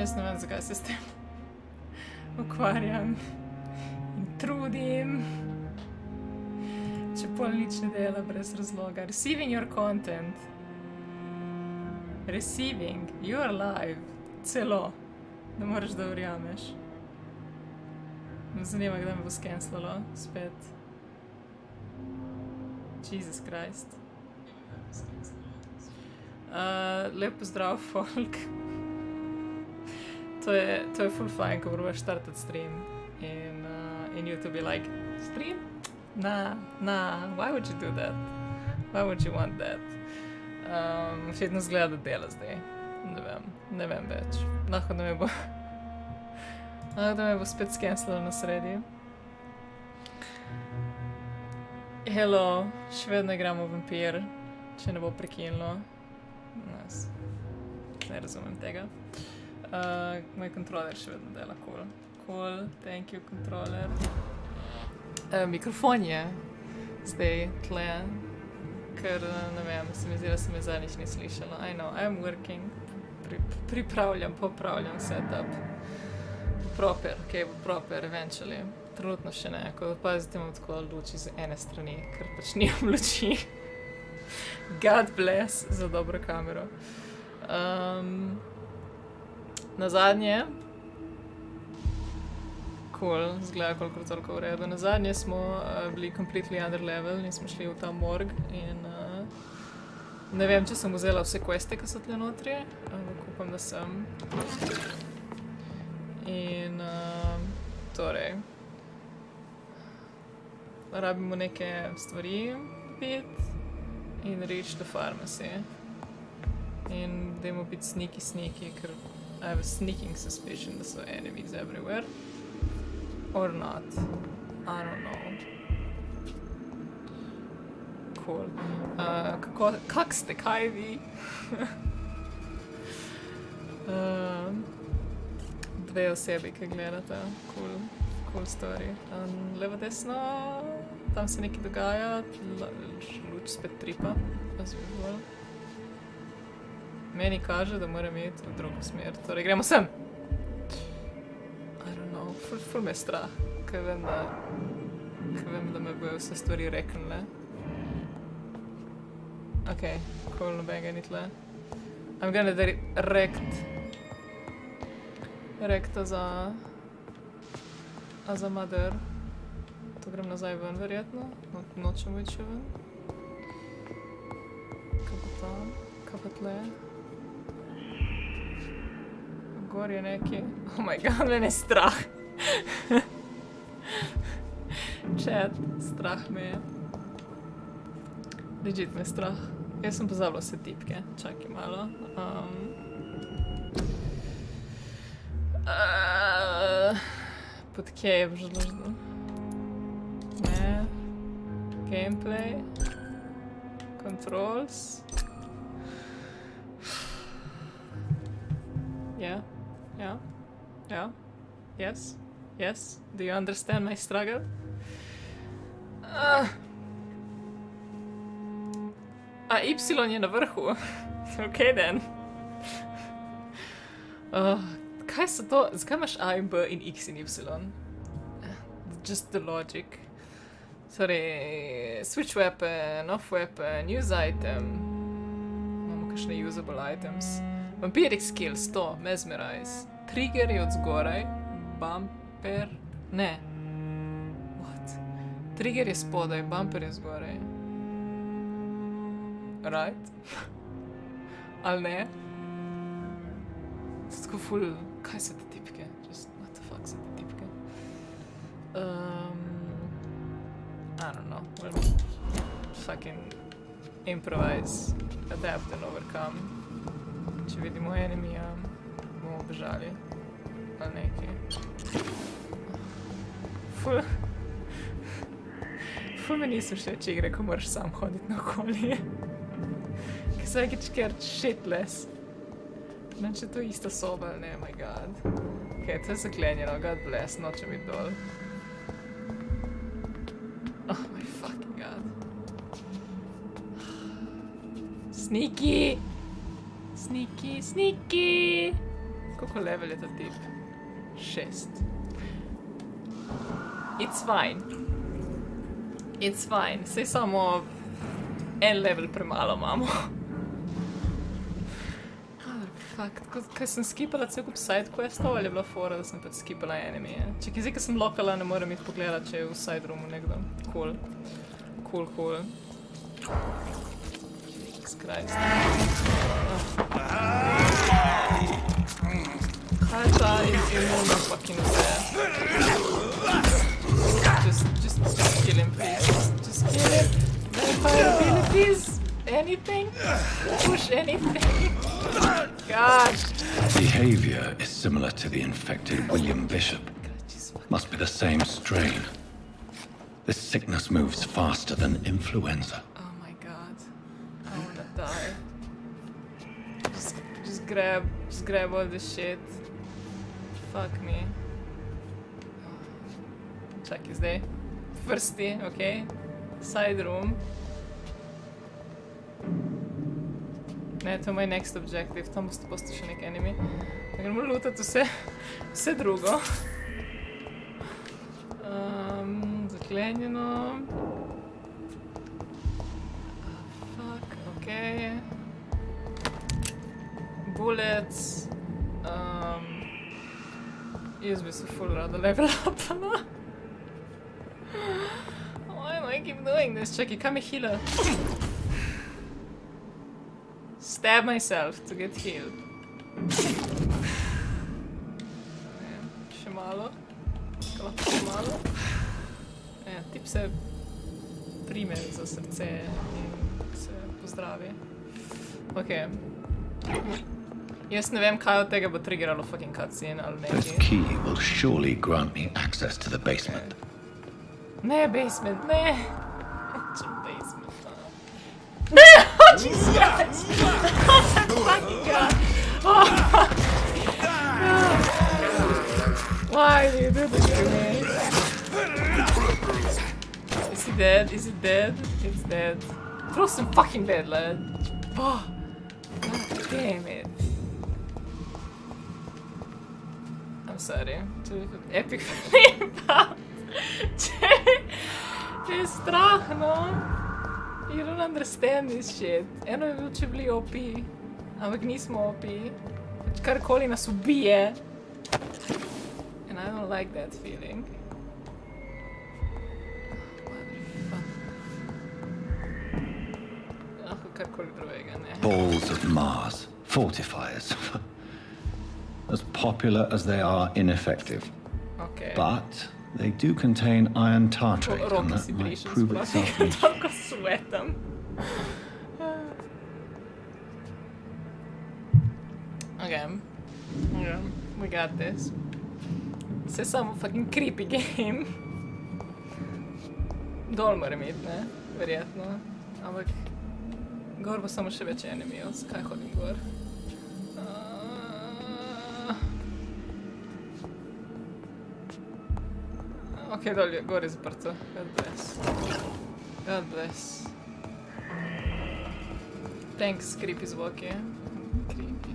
Jaz ne vem, zakaj se s tem ukvarjam in trudim. Če pol nič ne dela brez razloga. Receiving your content. Receiving. You're live. Celo. Ne moreš, da verjameš. Me zanima, kdaj me bo skenslalo spet. Jesus Christ. Lep pozdrav, folk. To je full fajn, ko probaš startati stream in YouTube je like, stream? Nah, why would you do that? Why would you want that? Vedno zgleda, da dela zdaj. Ne vem več. Lahko da me bo spet skenslalo na sredi. Hello, še vedno igramo Vampyr, če ne bo prekinilo. Ne razumem tega. Moj kontroler še vedno dela cool. Cool, thank you, kontroler. Mikrofon je zdaj tle, ker ne vem, se mi zdi, da se me zadnjič ni slišala. I know, I'm working. Popravljam setup. Proper, eventually. Trenutno še ne, ko opazite imam tako luči z ene strani, ker pač nimam luči. God bless za dobro kamero. Nazadnje, cool, zgleda koliko toliko v redu. Nazadnje smo bili completely underlevel in smo šli v ta morg in ne vem, če sem vzela vse queste, ki so tle notri, ampak upam, da sem. In torej, rabimo neke stvari biti in reach the pharmacy. In dajmo biti sneaky, ker I have a sneaking suspicion da so enemies everywhere. Or not. I don't know. Cool. Kak ste, kaj vi? Dve osebi, ki gledate. Cool story. Levo, desno, tam se nekaj dogaja. Luč spet tripa. As usual. Meni kaže, da moram iti v drugo smer. Torej, gremo sem! I don't know, ful me je strah, ker vem, da me bojo vse stvari reknile. Ok, cool, nobenega ni tle. I'm gonna rekt za mother. To grem nazaj ven, verjetno. Nočemo iti še ven. Kaj pa tam? Kaj pa tle? Gor je neki. Oh my god, mene je strah. Chat, strah me je. Legit me je strah. Jaz sem pozabila vse tipke. Čakaj malo. Pod kje je vžložno? Ne. Gameplay. Controls. Yeah. Yes. Do you understand my struggle? Y je na vrhu. Ok, then. Kaj so to? Zakaj imaš A in B in X in Y? Just the logic. Sorry, switch weapon, off weapon, use item. Imamo kakšne usable items. Vampiric skill 100, mesmerize. Trigger je od zgoraj. Bumper. Ne. What? Trigger je spodaj, bumper je zgoraj. Right? Ali ne? Tako ful, kaj so te tipke? Just, what the fuck so te tipke? I don't know. We'll fucking improvise, adapt and overcome. Če vidimo enemija, bomo bežali. Ali nekaj. Ful me niso všeč igre, ko moraš sam hoditi naokoli. Ker se je scared shitless. Ne, če to je ista soba, ali ne, my god. Ok, to je zaklenjeno, god bless, nočem iti dol. Oh my fucking god. Sneaky! Koliko level je ta tip? 6. It's fine. It's fine. Sej samo en level premalo imamo. Kaj sem skipala cel kup sidequestov ali je bila fora, da sem pač skipala enemy? Čekaj, zdaj, ko sem lokala, ne morem iti pogledat, če je v side roomu nekdo. Cool. Cool. Jesus Christ. Kaj je ta imuna fucking vse? Just kill him, please. Just kill him. Vampire abilities. Anything? Push anything. Gosh. Behavior is similar to the infected William Bishop. Must be the same strain. This sickness moves faster than influenza. Oh my god. I wanna die. Just grab all this shit. Fuck me. Čakaj zdaj. Prsti, okay. Side room. Ne, to je moj next objective, tam boste posti še nek enemy. Da gremo lootati vse drugo. Zaklenjeno. Fuck, okej. Bullets. Jaz bi se full rada level upala. Why am I keep doing this? Čakaj, kaj me heala? Stab myself to get healed. Še malo. Lahko še malo. Tip se prime za srce in se pozdravi. Okay. Jaz ne vem, kaj od tega bo triggeralo fucking cutscene ali nekaj. This key will surely grant me access to the basement. Ne, basement, ne! Basement. No! Oh, Jesus Christ! Oh my fucking god! Oh why do you do this to me? Is he dead? Is he dead? It's dead. Throw some fucking dead, lad. Oh, god damn it. I'm sorry. Epic flip out. Če je strah, no? You don't understand this shit. Eno je bil, če bili OP, ampak nismo OP. Karkoli nas ubije. And I don't like that feeling. Karkoli drugega, ne. Balls of Mars, fortifiers. As popular as they are ineffective. Okay. But they do contain iron tartrate, and that might prove itself useful. Toliko svetam. Okay. We got this. Se samo fucking creepy game. Dol moram iti, ne? Verjetno. Ampak gor bo samo še več enemijev. Zakaj hodim gor? Ok, dol je, gor je zaprto. God bless. God bless. Thanks, creepy zvoki. Creepy.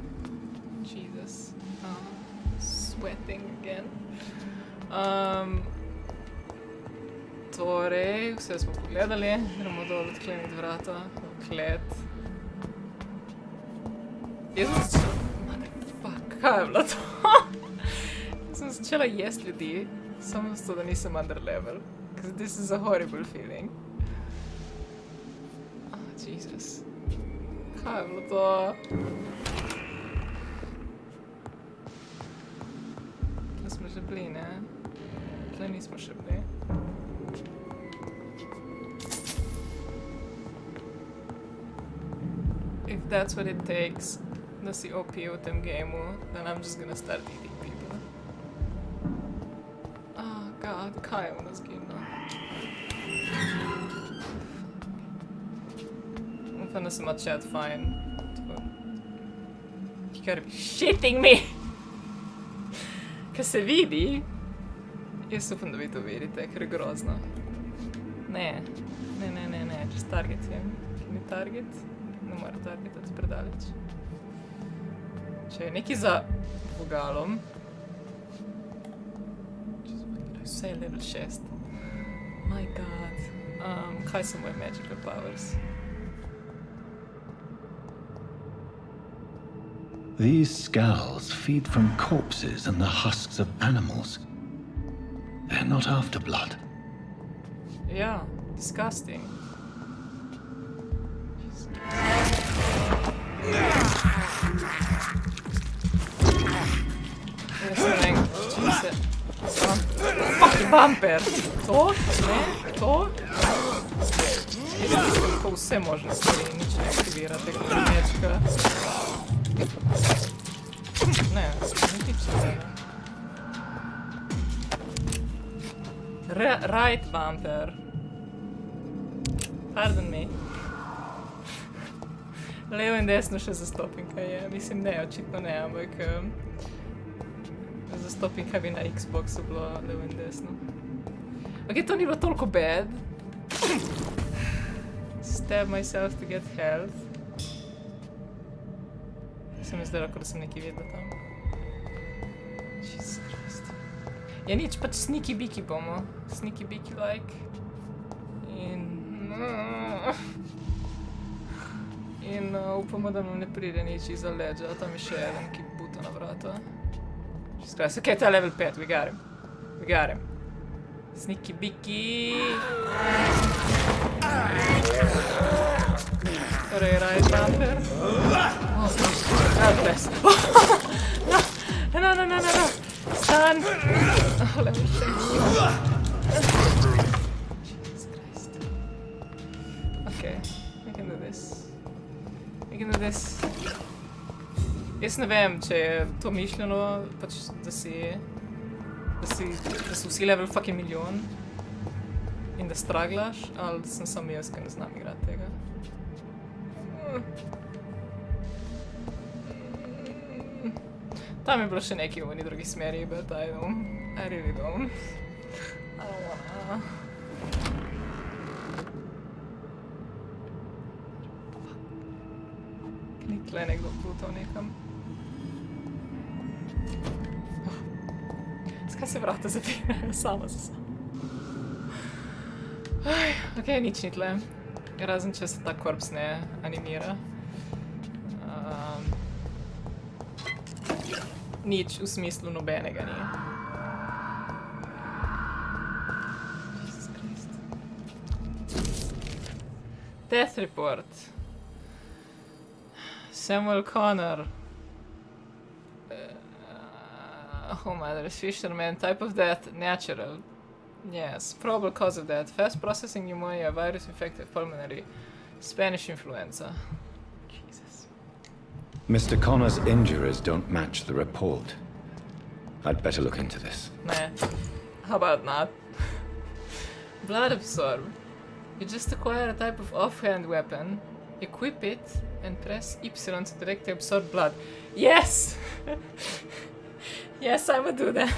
Jesus. Sweating again. Torej, vse smo pogledali. Gremo dol odkleniti vrata. Klet. Jaz sem Motherfuck, kaj je bilo to? Sem začela jest ljudi. Samo zato, da nisem underlevel. Because this is a horrible feeling. Oh, Jesus. Kaj je bilo to? Tle smo že bili, ne? Tle nismo še bili. If that's what it takes, da si OP v tem gameu, then I'm just gonna start eating people. Oh god, kaj je ono zginilo? Upam, da se ima chat fajn. You gotta be shitting me! Kaj se vidi? Jaz upam, da vi to vidite, ker je grozno. Ne, just target him. Can you target? Ne mora targetati predaleč. Če je nekaj za vogalom. Vse je level 6. My god. Kaj so moje magical powers? These skulls feed from corpses and the husks of animals. They're not after blood. Yeah, disgusting. Fucking Vampyr! To? Ne? To? Tako vse možne stvari, nič ne aktivira tega mečka. Ne, nič ne. Right, Vampyr. Pardon me. Levo in desno še zastopim, kaj je. Mislim, ne, očitno ne, ampak... Zastopim, kaj bi na Xboxu bilo levo in desno. Ok, to ni bilo toliko bad. Stab myself to get health. Se mi zdelo, kot da sem nekaj videla tam. Jesus Christ. Ja nič, pač sneaky beaky bomo. Sneaky beaky like. In upamo, da nam ne pride nič iza ledža. Tam je še eden, ki buta na vrata. Jesus Christ. Ok, to je level 5, we got him. We got him. Sneaky beaky. Torej, right Vampyr. Oh, God bless. No. Stun. Oh, level 6. Jesus Christ. Ok, we can do this. We can do this. Jaz ne vem, če je to mišljeno, pač, da so vsi level fucking milijon in da straglaš, ali sem samo jaz, ki ne znam igrati tega. Tam je bilo še nekaj v eni drugi smeri, but I really don't. I don't wanna. Ni tle nekdo plutal nekam. Skaj se vrata zapirajo, sama za sama. Ok, nič ni tle. Razen če se ta korps ne animira. Nič v smislu nobenega ni. Jesus Christ. Death report. Samuel Connor. Oh my, there's fisherman. Type of death, natural. Yes, probable cause of death. Fast processing pneumonia, virus infected pulmonary. Spanish influenza. Jesus. Mr. Connor's injuries don't match the report. I'd better look into this. Nah. How about not? Blood absorb. You just acquire a type of offhand weapon, equip it, and press Y to directly absorb blood. Yes! Yes, I would do that.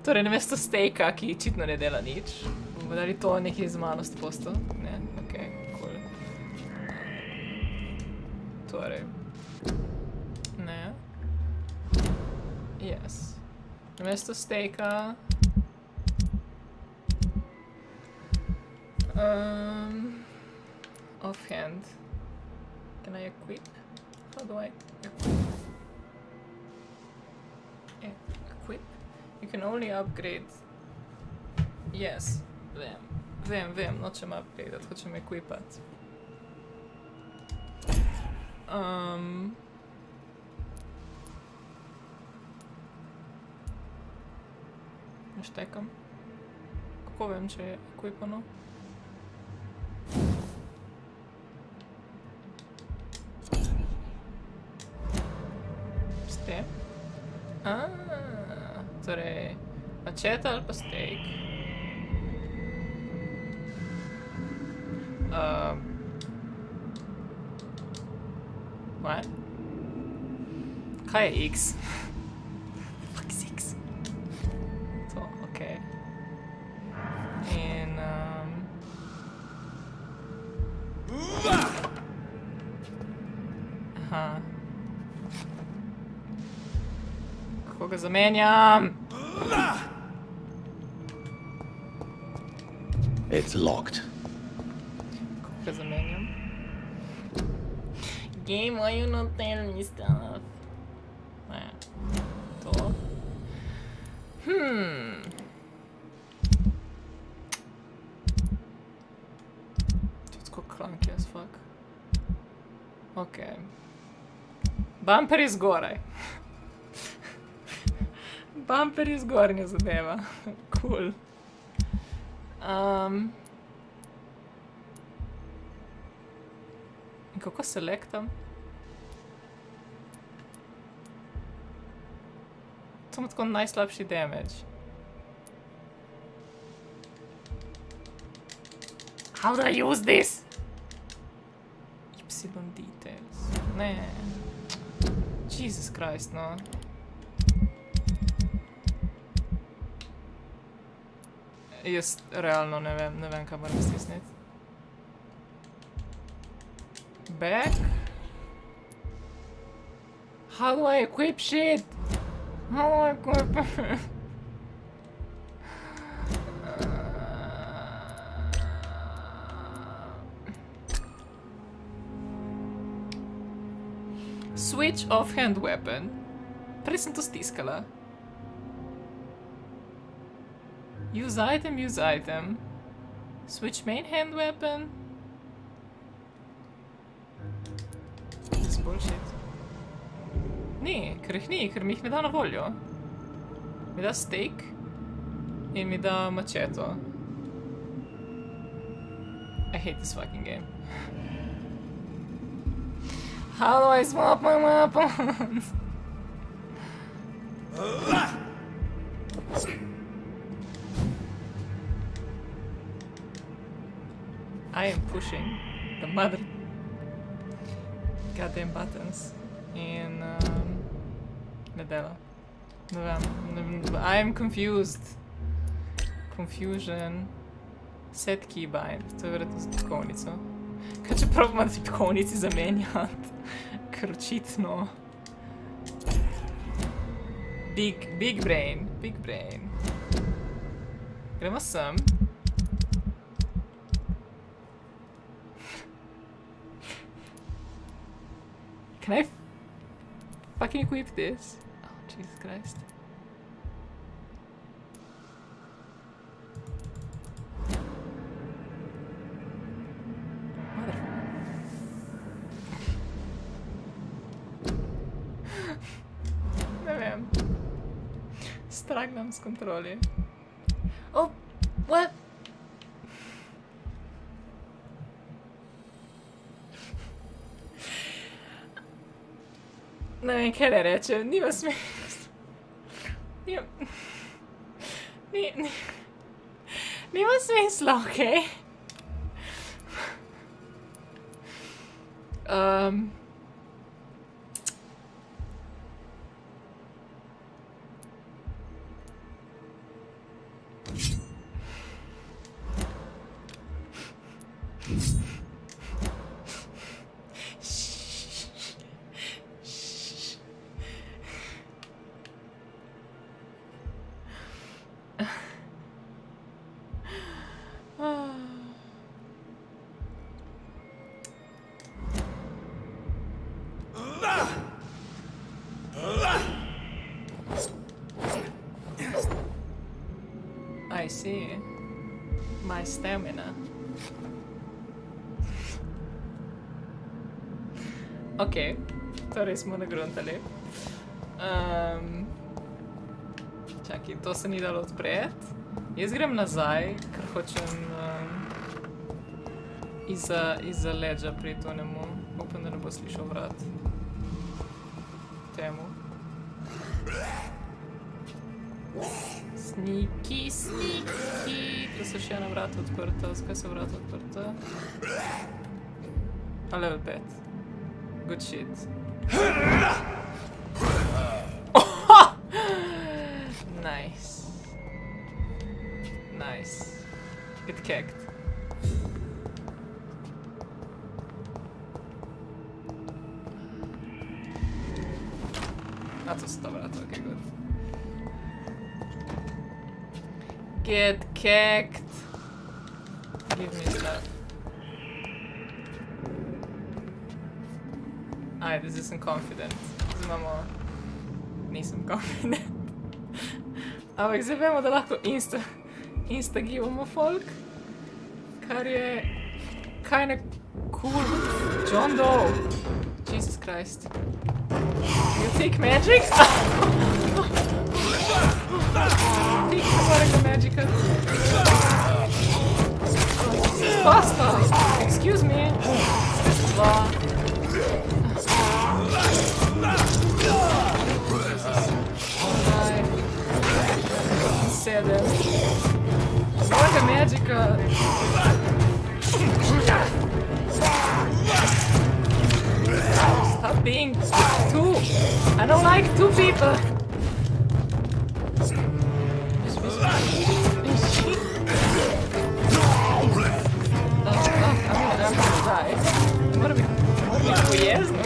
Torej, namesto stejka, ki očitno ne dela nič, bomo dali to nekaj z malo posto. Ne, okej, cool. Torej. Ne. Yes. Namesto stejka... Offhand. Can I equip? How do I equip? Equip? You can only upgrade... Yes, vem, nočem upgradeat, hočem equipat. Naštekam. Kako vem, če je equipano? Ste? Torej, mačeta ali pa steak? What? Kaj je X? Fuck is X? To, okej. In, aha. Kako ga zamenjam? It's locked. Kako ga zamenjam? Game, why you not tell me stuff? Ne, to. Tutko clunky as fuck. Okej. Bumper je zgoraj. Bumper je zgornja zadeva. Cool. In kako selektam? To ima tako najslabši damage. How do I use this? Y details. Ne. Jesus Christ, no. Jaz realno ne vem, kaj moram stisniti. Back? How do I equip shit? How do I equip it? Switch off hand weapon. Prej sem to stiskala. Use item. Switch main hand weapon. This bullshit. Ni, ker mi jih ne da na voljo. Mi da steak in mi da mačeto. I hate this fucking game. How do I swap my weapons? I am pushing the mother goddamn buttons in Medela. I am confused. Confusion. Set keybind. To je verjetno za tipkovnico. Kaj če probam na tipkovnici zamenjati? Ker očitno. Big brain. Gremo sem. Can I fucking equip this? Oh, Jesus Christ. Ne vem. Stragnam s kontroli. Oh, what? Ne vem, kaj ne rečem, nima smisla. Nima smisla, okej? I see. My stamina. Ok, torej smo nagruntali. Čakaj, to se ni dalo odpreti. Jaz grem nazaj, ker hočem izza ledža priti onemu. Upam, da ne bo slišal vrat. Temu. Sniki. Tu so še ena vrata odprta. Zakaj so vrata odprta? A level 5. Good shit. Nice. Get kicked. A to so ta vrata, ok, good. Get kicked. Give me stuff. Ajde, zdaj sem confident. Zdaj imamo... Nisem confident. Ampak zdaj vemo, da lahko insta-givamo folk. Kar je... kinda cool. John Doe. Jesus Christ. You take magic? Take the magical. Basta! Excuse me. Sedem. Moja magica. Stop being two. I don't like two people. I'm gonna die. What are we pojezno?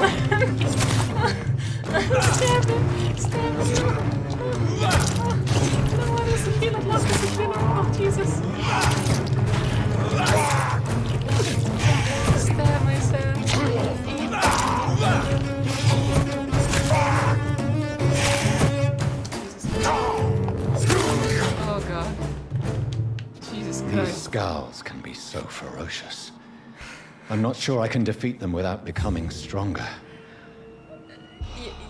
Stab him! Stab him! No, I want to heal. I'd love to heal. Oh, Jesus. Stab myself. Oh, God. Jesus Christ. These scowls can be so ferocious. I'm not sure I can defeat them without becoming stronger.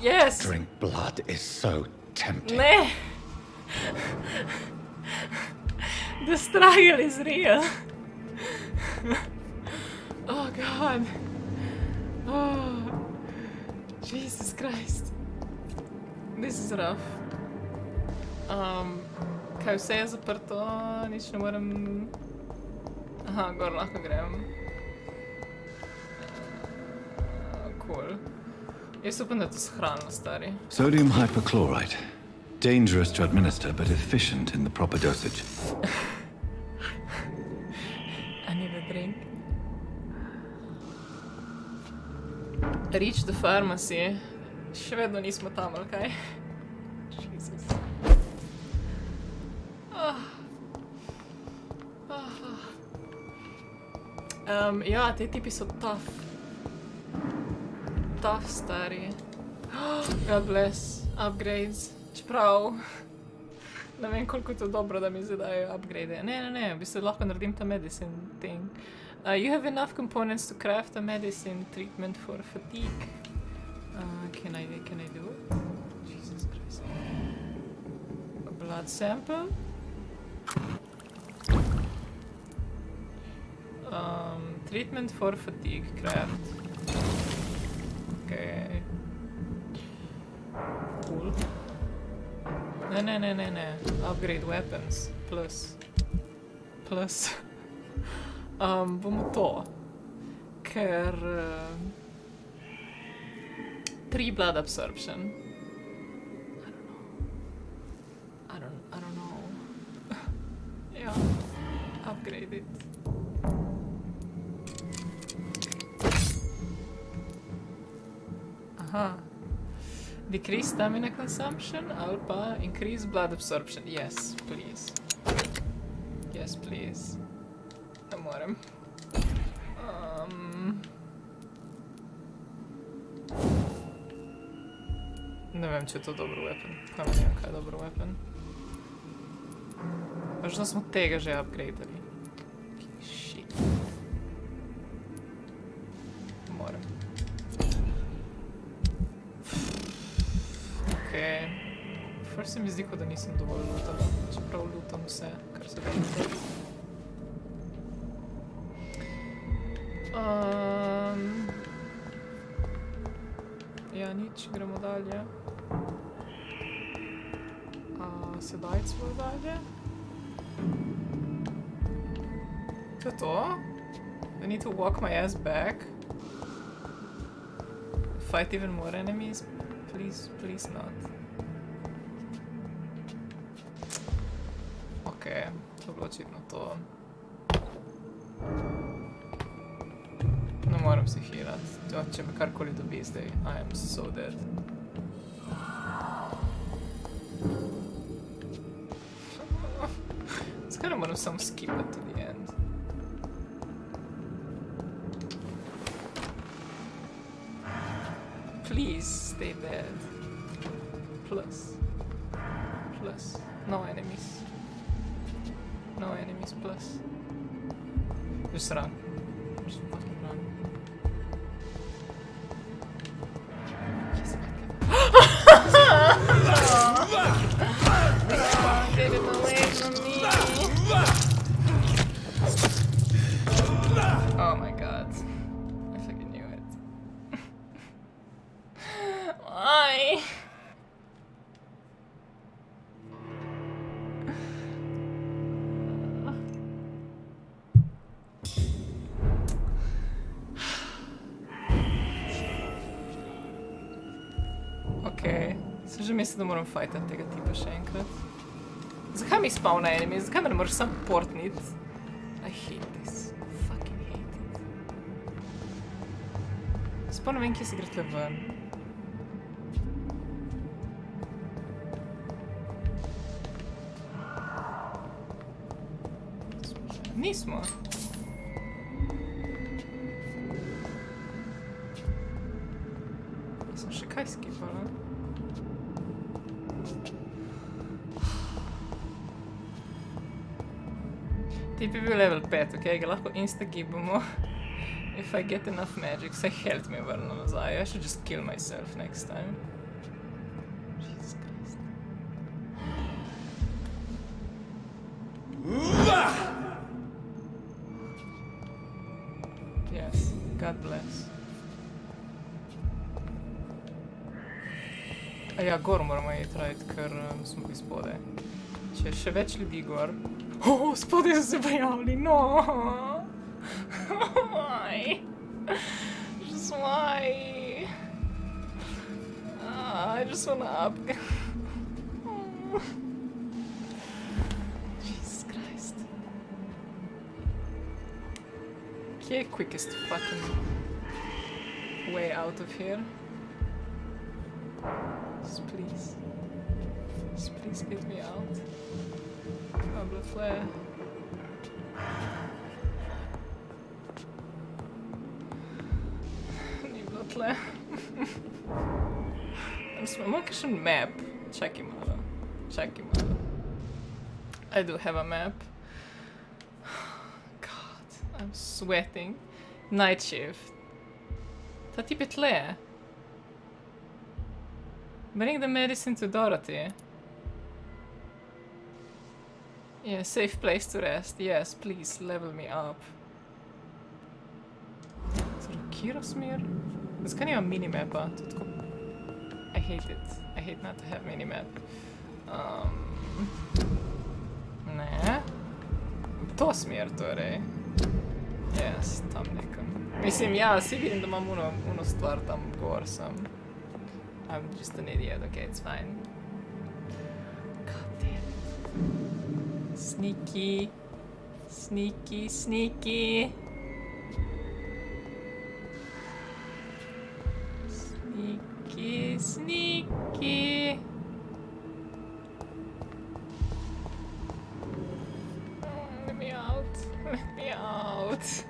Yes. Drink blood is so tempting. Meh. The struggle is real. Oh God. Oh. Jesus Christ. This is rough. Kaj vse je zaprto, nič ne morem... Aha, gor lahko grem. Cool. Jaz upam, da je to shranilo, stari. Sodium hypochlorite. Dangerous to administer, but efficient in the proper dosage. I need a drink. Reach the pharmacy. Še vedno nismo tam, ali kaj? Jesus. Ja, te tipi so tough. Tough, stari. God bless. Upgrades. Čeprav... Ne vem, koliko je to dobro, da mi zdaj dajo upgrade. Ne, v bistvu lahko naredim ta medicine thing. You have enough components to craft a medicine treatment for fatigue. Can I do it? Jesus Christ. A blood sample. Treatment for fatigue craft. Okay. Cool. Ne. Upgrade weapons. Plus. Bomo to. Ker... 3 blood absorption. I don't know. Yeah. Upgrade it. Aha. Decrease stamina consumption ali pa increase blood absorption. Yes, please. Yes, please. Ne morem. Ne vem, če je to dober weapon. Pa ne vem, kaj je dober weapon. Možno smo tega že upgradali. Shit. Ne morem. Okej. First se mi zdi, da nisem dovolj lutala. Čeprav lutam vse, kar se da lutati. Ja, nič, gremo dalje. Sedaj smo dalje. To je to? I need to walk my ass back. Fight even more enemies? Please not. Okej, to je bilo očitno to. Ne moram se healati. Če me karkoli dobi zdaj, I am so dead. Zakaj ne moram samo skipati to the end? Please stay dead. Plus. No enemies. No enemies, plus. Just run. Just fucking run. Yes, get him away from me. Oh my god. I fucking knew it. Why? Okej, že mislim, da moram fajtati tega tipa še enkrat. Zakaj mi spawna enemy? Zakaj me ne moreš sam portnit? I hate this. Fucking hate it. Sploh ne vem, kje se gre tle ven. Nismo. Sem še kaj skipala? Tip je bil level 5, ok? Ga lahko insta-gibamo. If I get enough magic, vsaj health mi je vrnilo nazaj. I should just kill myself next time. Jesus Christ. Yes, God bless. A ja, gor moramo iti rajt, ker smo bili spodaj. Če je še več ljudi gor... Oh, spodaj so se pojavili, no! Why? Just why? I just wanna up. Jesus Christ. Kje je quickest fucking way out of here? Just please. Just please get me out. Pablo flare. Ni bilo tle. Imamo kakšen map? Čakaj malo. I do have a map. God, I'm sweating. Night shift. Ta tip je tle. Bring the medicine to Dorothy. Yeah, safe place to rest. Yes, please, level me up. Kirosmir? Zakaj nima minimapa? I hate it. I hate not to have minimap. Ne. To smer torej. Yes, tam nekam. Mislim, ja, vsi vidim, da imam uno stvar tam gor sem. I'm just an idiot, okay, it's fine. God damn it. Sneaky. Sneaky, sneaky. Sneaky, sneaky. Let me out. Let me out.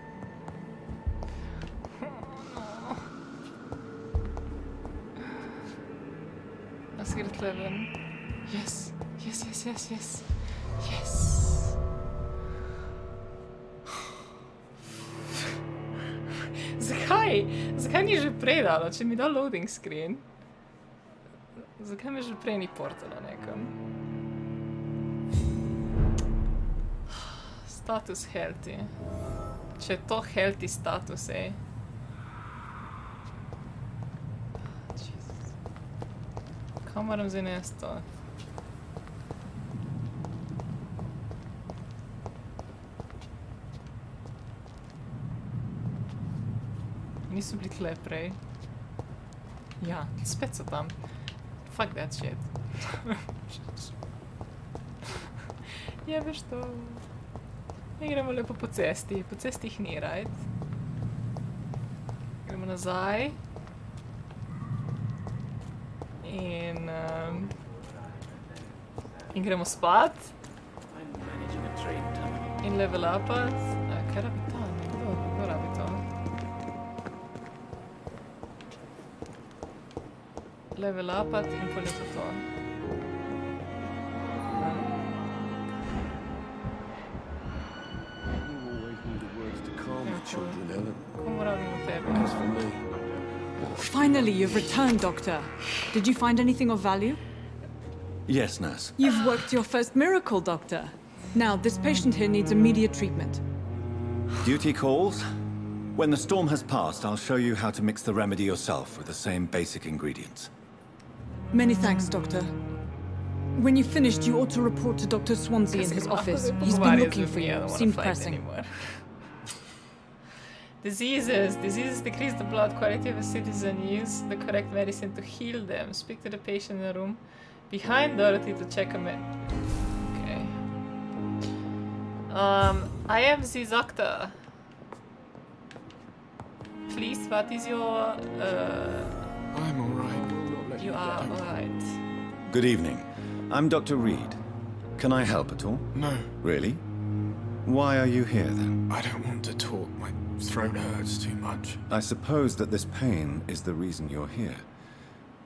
Let's get it 11. Yes. Yes, yes, yes, yes. Yes. Zakaj? Zakaj ni že prej dalo, če mi da loading screen? Zakaj me že prej ni portalo nekam? Status healthy. Če je to healthy status, ej. Kaj moram zdaj nesti to? Niso bili tle prej. Ja, spet so tam. Fuck that shit. Jebeš to. Gremo lepo po cesti. Po cesti jih ni, right? Gremo nazaj. In gremo spat. I'm managing a trade In level upat? Kaj rabi to? Kdo rabi to? Level upat in pol je to. Komu rabimo tebe? Finally, you've returned, Doctor. Did you find anything of value? Yes, nurse. You've worked your first miracle, Doctor. Now, this patient here needs immediate treatment. Duty calls. When the storm has passed, I'll show you how to mix the remedy yourself with the same basic ingredients. Many thanks, Doctor. When you've finished, you ought to report to Dr. Swansea in his office. He's been looking for you. Seemed pressing. Diseases decrease the blood quality of a citizen. Use the correct medicine to heal them. Speak to the patient in the room behind Dorothy to check a Okay. I am the doctor. Please, what is your I'm alright. You are alright. Good evening. I'm Dr. Reed. Can I help at all? No, Really? Why are you here then? I don't want to talk. My throat hurts too much. I suppose that this pain is the reason you're here.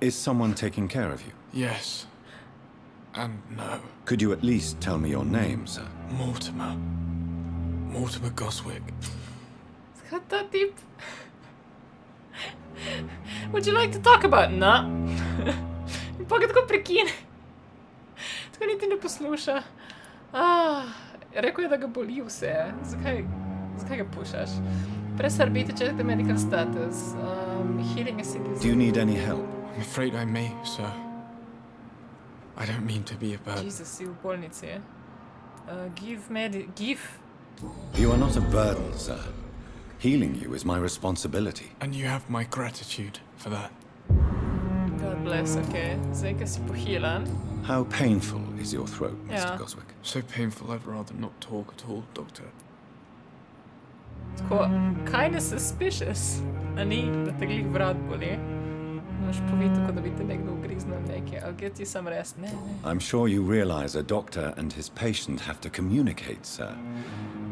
Is someone taking care of you? Yes. And no. Could you at least tell me your name, sir? Mortimer. Mortimer GOSWICK. Got that deep? Would you like to talk about nah? In pa ga tako prekine. Tako niti ne posluša. Rekel je, da ga boli vse. Zakaj ga pušaš? Press RB to check the medical status. Healing a citizen. Do you need any help? I'm afraid I may, sir. I don't mean to be a burden. Jesus, si v bolnici. Give. You are not a burden, sir. Healing you is my responsibility. And you have my gratitude for that. God bless, okay. Zdaj, ko si pohealan. How painful is your throat, Mr. Yeah. Goswick? So painful I'd rather not talk at all, Doctor. Tako, kinda suspicious. A ni, da te glih vrat boli. Moš povedati, tako da bi te nekdo ugriznil nekaj. I'll get you some rest. Ne. I'm sure you realize a doctor and his patient have to communicate, sir.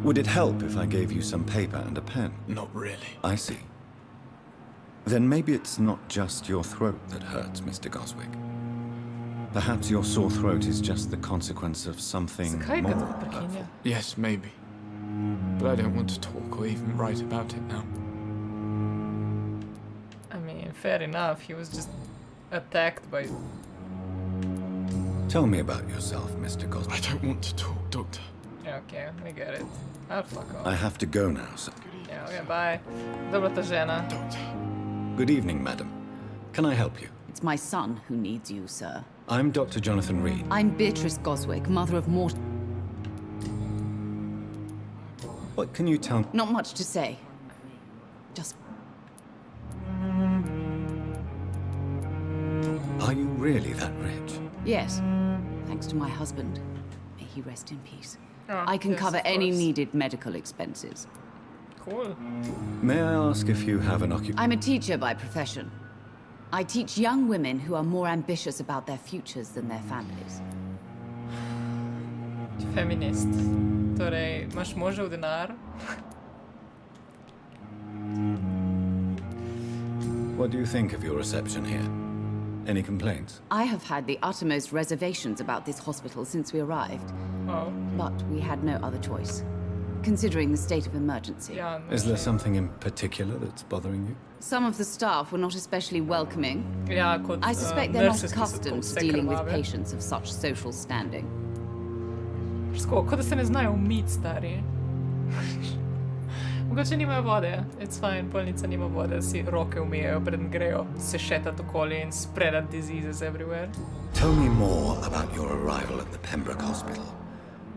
Would it help if I gave you some paper and a pen? Not really. I see. Then maybe it's not just your throat that hurts, Mr. Goswick. Perhaps your sore throat is just the consequence of something Zakaj ga more tako prekinja? hurtful. Yes, maybe. But I don't want to talk or even write about it now. I mean, fair enough. He was just attacked by... Tell me about yourself, Mr. I Goswick. don't want to talk, Doctor. Yeah, okay, we get it. I'll fuck off. I have to go now, sir. Yeah, okay, bye. Dobra ta žena. Doctor. Good evening, madam. Can I help you? It's my son who needs you, sir. I'm Dr. Jonathan Reed. I'm Beatrice Goswick, mother of What can you tell me? Not much to say. Just... Are you really that rich? Yes. Thanks to my husband. May he rest in peace. Oh, I can yes, cover of any course. needed medical expenses. Cool. May I ask if you have an occupation? I'm a teacher by profession. I teach young women who are more ambitious about their futures than their families. Feminist. Torej, imaš možev denar? What do you think of your reception here? Any complaints? I have had the uttermost reservations about this hospital since we arrived, Oh, but we had no other choice, considering the state of emergency. ja. Is there something in particular that's bothering you? Some of the staff were not especially welcoming. Ja, kot I suspect they're not nurses, ki so accustomed tako to dealing with krvave. patients of such social standing. Tako, kot da se ne znajo umiti, stari. Mogoče nimajo vode. It's fine, bolnica nima vode, si roke umijejo, preden grejo se šetat okoli in spread diseases everywhere. Tell me more about your arrival at the Pembroke Hospital.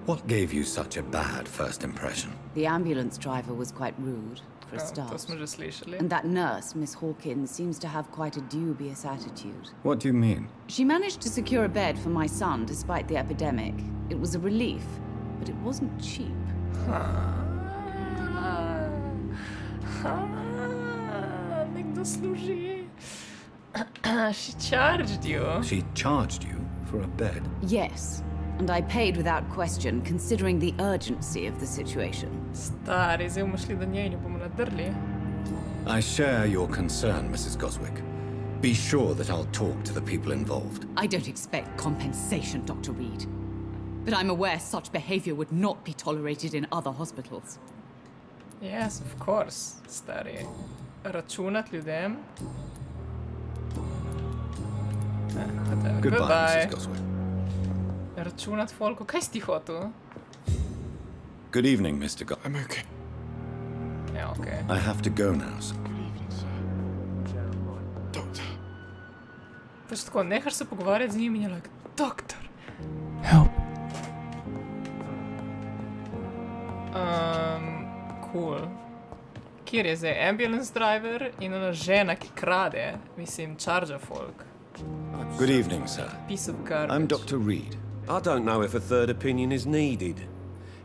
What gave you such a bad first impression? The ambulance driver was quite rude, for a To start. smo že slišali. And that nurse, Miss Hawkins, seems to have quite a dubious attitude. What do you mean? She managed to secure a bed for my son despite the epidemic. It was a relief, but it wasn't cheap. Nekdo služi. She charged you. She charged you for a bed? Yes, And I paid without question, considering the urgency of the situation. Stari, zdaj bomo šli do nje in jo bomo nadrli. I share your concern, Mrs. Goswick. Be sure that I'll talk to the people involved. I don't expect compensation, Dr. Reed. But I'm aware such behavior would not be tolerated in other hospitals. Yes, of course, stari. Računat ljudem. Goodbye, Mrs. Goswick. Računat folku. Kaj si ti hotel? Good evening, Mr. Goswick. I'm okay. Ja, okej. I have to go now, sir. Good evening, sir. Doctor. Pač tako, nehaš se pogovarjati z njim in je like, doktor. Help. Cool. Kjer je zdaj ambulance driver in ona žena, ki krade, mislim, charger folk. Good evening, sir. Piece of garbage. I'm Dr. Reed. I don't know if a third opinion is needed.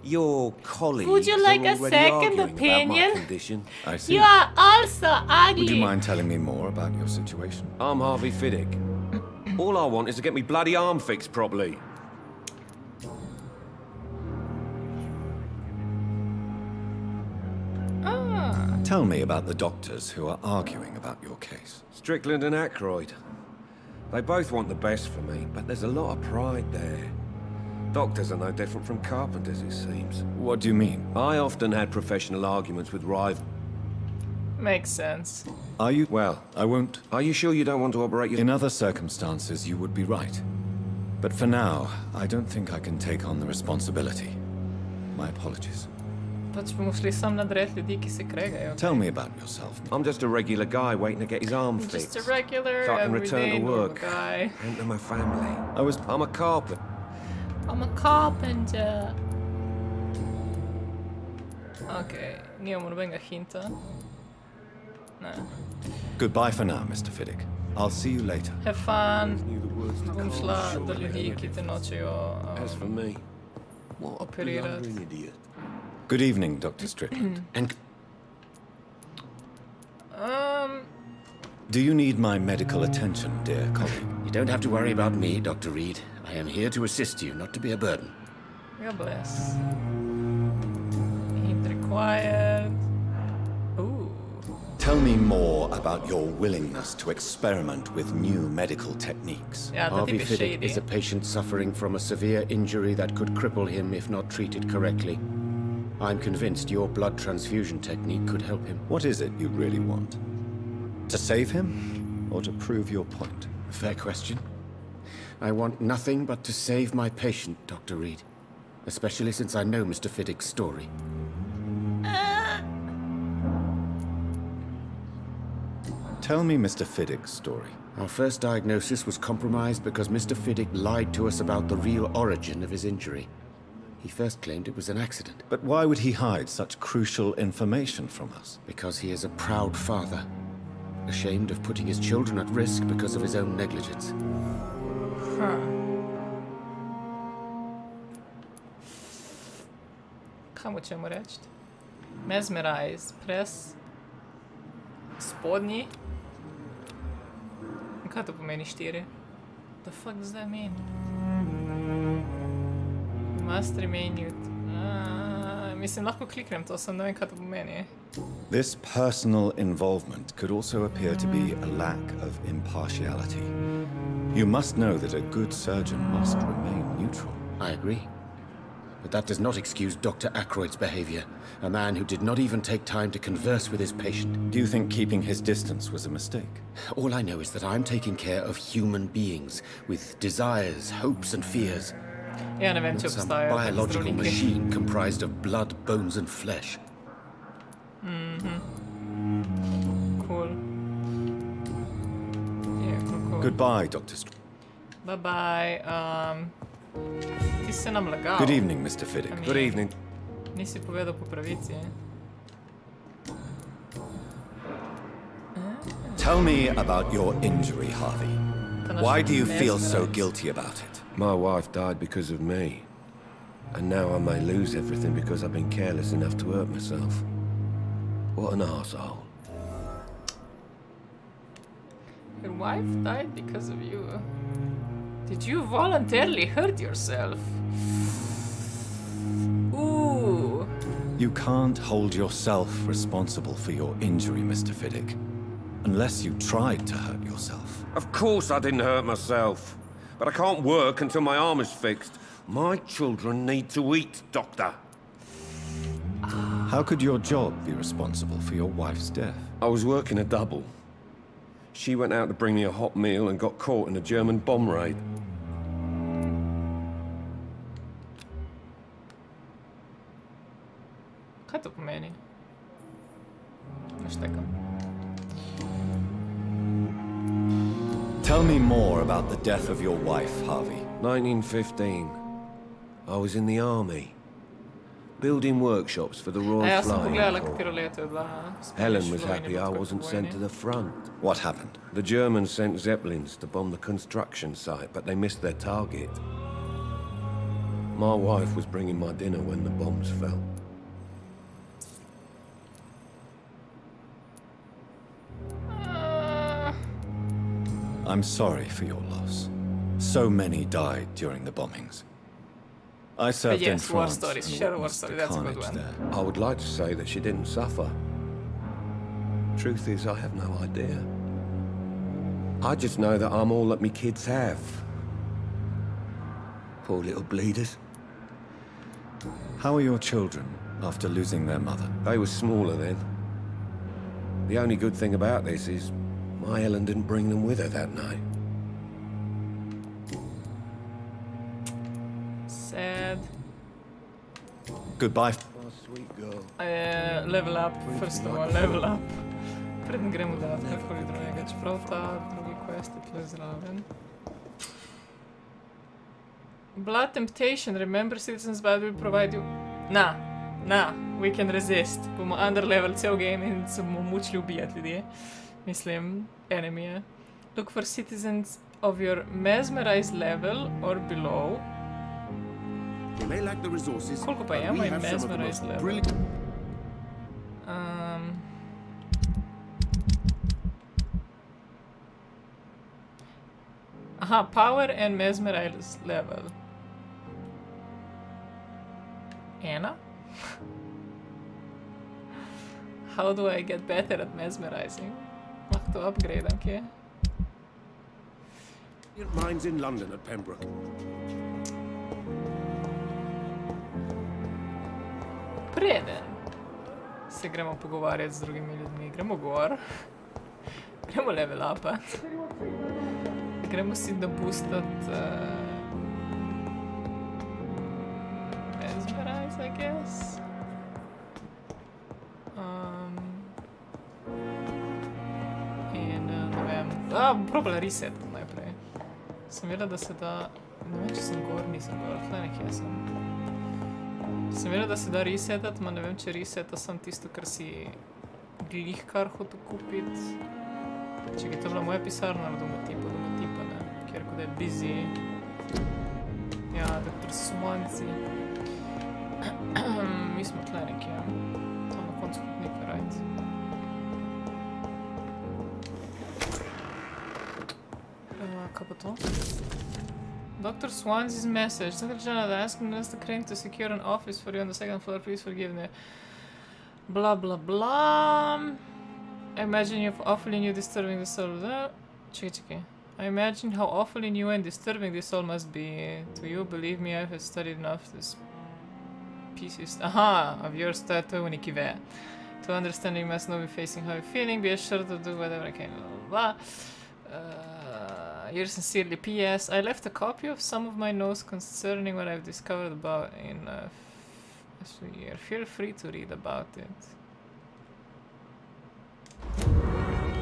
Your colleagues Would you like are a already second arguing opinion? about my condition. I see. You are also ugly. Would you mind telling me more about your situation? I'm Harvey Fiddick. All I want is to get me bloody arm fixed properly. Tell me about the doctors who are arguing about your case. Strickland and Ackroyd. They both want the best for me, but there's a lot of pride there. Doctors are no different from carpenters, it seems. What do you mean? I often had professional arguments with rivals. Makes sense. Are you? Well, I won't. are you sure you don't want to operate your... In other circumstances, you would be right. But for now, I don't think I can take on the responsibility. My apologies. Pač bomo šli sam nadred ljudi, ki se kregajo. Tell me about yourself. I'm just a regular guy waiting to get his arm Just fixed. a regular, So I can return everyday to normal work. guy. And to my family. I'm a carpenter. I'm a carpenter. Okay, nimamo nobenega hinta. Ne. Goodbye for now, Mr. Fiddick. I'll see you later. Have fun. Knew the words to Bom call, šla sure do ljudi, they ki te nočejo As for me, what a operirati. blundering idiot. Good evening, Dr. Strickland. And Do you need my medical attention, dear colleague? You don't have to worry about me, Dr. Reed. I am here to assist you, not to be a burden. God bless. Hint required. Ooh. Tell me more about your willingness to experiment with new medical techniques. Ja, ta Harvey tip je Fiddick shady. is a patient suffering from a severe injury that could cripple him if not treated correctly. I'm convinced your blood transfusion technique could help him. What is it you really want? To save him, or to prove your point? Fair question. I want nothing but to save my patient, Dr. Reed. Especially since I know Mr. Fiddick's story. Tell me Mr. Fiddick's story. Our first diagnosis was compromised because Mr. Fiddick lied to us about the real origin of his injury. He first claimed it was an accident. But why would he hide such crucial information from us? Because he is a proud father, ashamed of putting his children at risk because of his own negligence. Kaj mu ćemo reči? Mesmerize, press, spodnji. Kaj to pomeni 4? The fuck does that mean? Must remain mute. Mislim, lahko kliknem to, sem ne vem, kaj to pomeni. This personal involvement could also appear to be a lack of impartiality. You must know that a good surgeon must remain neutral. I agree. But that does not excuse Dr. Ackroyd's behavior, a man who did not even take time to converse with his patient. Do you think keeping his distance was a mistake? All I know is that I'm taking care of human beings with desires, hopes, and fears. Ja ne vem, če Not some obstajajo taki biological zdravniki. machine comprised of blood, bones, and flesh. Cool. Yeah, cool. Goodbye, Dr. Bye bye. Ti si nam lagal. Good evening, Mr. Fiddick. I mean, good evening. Nisi povedal po pravici. Tell me about your injury, Harvey. Why do you feel so guilty about it? My wife died because of me. And now I may lose everything because I've been careless enough to hurt myself. What an arsehole. Your wife died because of you. Did you voluntarily hurt yourself? Ooh. You can't hold yourself responsible for your injury, Mr. Fiddick. Unless you tried to hurt yourself. Of course I didn't hurt myself. But I can't work until my arm is fixed. My children need to eat, Doctor. How could your job be responsible for your wife's death? I was working a double. She went out to bring me a hot meal and got caught in a German bomb raid. Kaj to pomeni? Ne štekam. Tell me more about the death of your wife, Harvey. 1915. I was in the army. Building workshops for the Royal Ja sam Flying pogledala Corps. katero leto je bila. Helen was happy I wasn't sent to the front. What happened? The Germans sent Zeppelins to bomb the construction site, but they missed their target. My wife was bringing my dinner when the bombs fell. I'm sorry for your loss. So many died during the bombings. I served in yes, war France stories. and Share war witnessed story, the that's a good carnage one. there. I would like to say that she didn't suffer. Truth is, I have no idea. I just know that I'm all that me kids have. Poor little bleeders. How are your children after losing their mother? They were smaller then. The only good thing about this is my Ellen didn't bring them with her that night. Sad. Goodbye. Oh, sweet girl. Level up, first of all, level up. Preden gremo delati karkoli drugega, čeprav ta drugi quest je tle zraven. Blood Temptation, remember citizens blood will provide you... Nah, we can resist. Bomo underlevel cel game in se bomo mučili ubijati ljudje. Mislim, enemije. Look for citizens of your mesmerized level or below. They may lack the resources, Koliko pa je but we moj have some of the mesmerized most level? brilliant. Aha, power and mesmerized level. Ena? How do I get better at mesmerizing? Lahko to upgradam, kje? Mines in London at Pembroke. Preden se gremo pogovarjati z drugimi ljudmi, gremo gor. Gremo level upat. Gremo si doboostat mesmerize, I guess. In ne vem. Bom probala reset najprej. Sem vedela, da se da... Ne vem, če sem gor, nisem gor, tle nekje sem. Sem vedela, da se da resetat, ma ne vem, če reseta sem tisto, kar si glih kar hotel kupit. Čekaj, to je bila moja pisarna ali domotipa, ne. Kjer kot je busy. Ja, Dr. Swanzi. Mi smo tle nekje. Tam na koncu hodnika, right? Kaj pa to? Dr. Swanzi's message. Dr. Janet asking Mr. Crane to secure an office for you on the second floor. Please forgive me. Blah, blah, blah. I imagine you're awfully new disturbing the soul. Čekaj. I imagine how awfully new and disturbing this all must be. To you, believe me, I have studied enough this pieces. Aha, of your tattoo when you to understand you must know me facing how you're feeling. Be assured to do whatever I can. Blah, blah, blah. Yours sincerely, P.S. I left a copy of some of my notes concerning what I've discovered about in year. Feel free to read about it.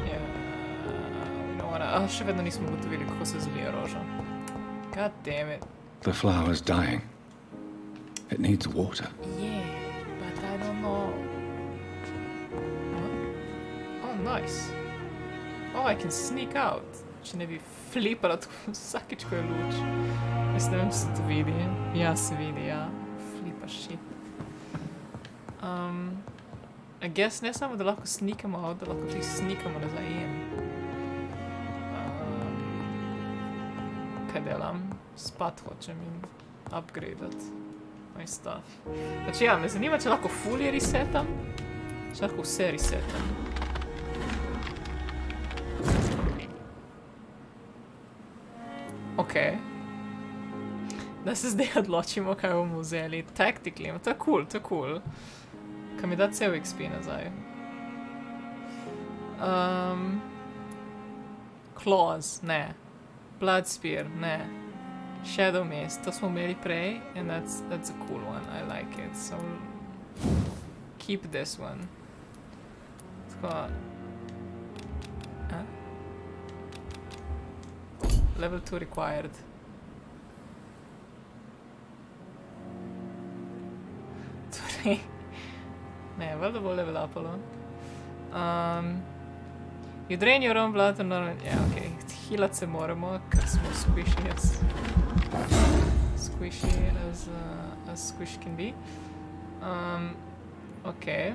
Yeah, we don't wanna... še vedno nismo ugotovili, kako se zlije roža. God damn it. The flower's dying. It needs water. Yeah, but I don't know. What? Oh, nice. Oh, I can sneak out. Če ne bi flipala tako vsakič, ko je luč. Jaz ne vem, če se to vidi. Ja, se vidi, ja. Flipa shit. I guess ne samo, da lahko sneakamo out, da lahko tudi sneakamo nazaj in. Kaj delam? Spat hočem in upgradeat moj stuff. Znači ja, me zanima, če lahko fully resetam, če lahko vse resetam. Okej. Da se zdaj odločimo, kaj bomo vzeli. Tactically, to je cool, to je cool. Kaj mi da cel XP nazaj. Claws, ne. Blood Spear, ne. Shadow Mist, to smo imeli prej, and that's a cool one, I like it, so keep this one. Tako. Level 2 required. Torej, ne, valjda bo level upalo. You drain your own blood and normal... Ja, okej, healat se moramo, ker smo squishy as squish can be. Okay.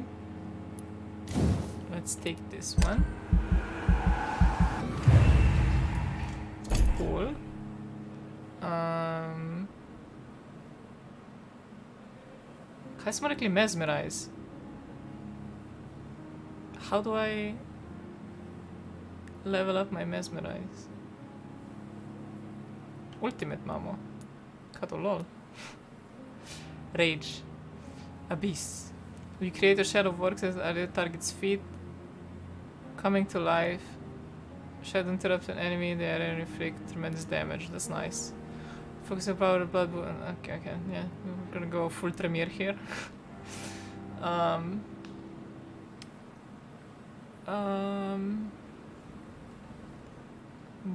Let's take this one. Cool. Kaj smo rekli? Mesmerize. How do I level up my mesmerize? Ultimate imamo. Kaj to lol? Rage. Abyss. We create a shadow works as other target's feet. Coming to life. Shadow interrupts an enemy in the area and inflict tremendous damage. That's nice. Focus on power of blood. Okay, yeah. We're gonna go full Tremere here.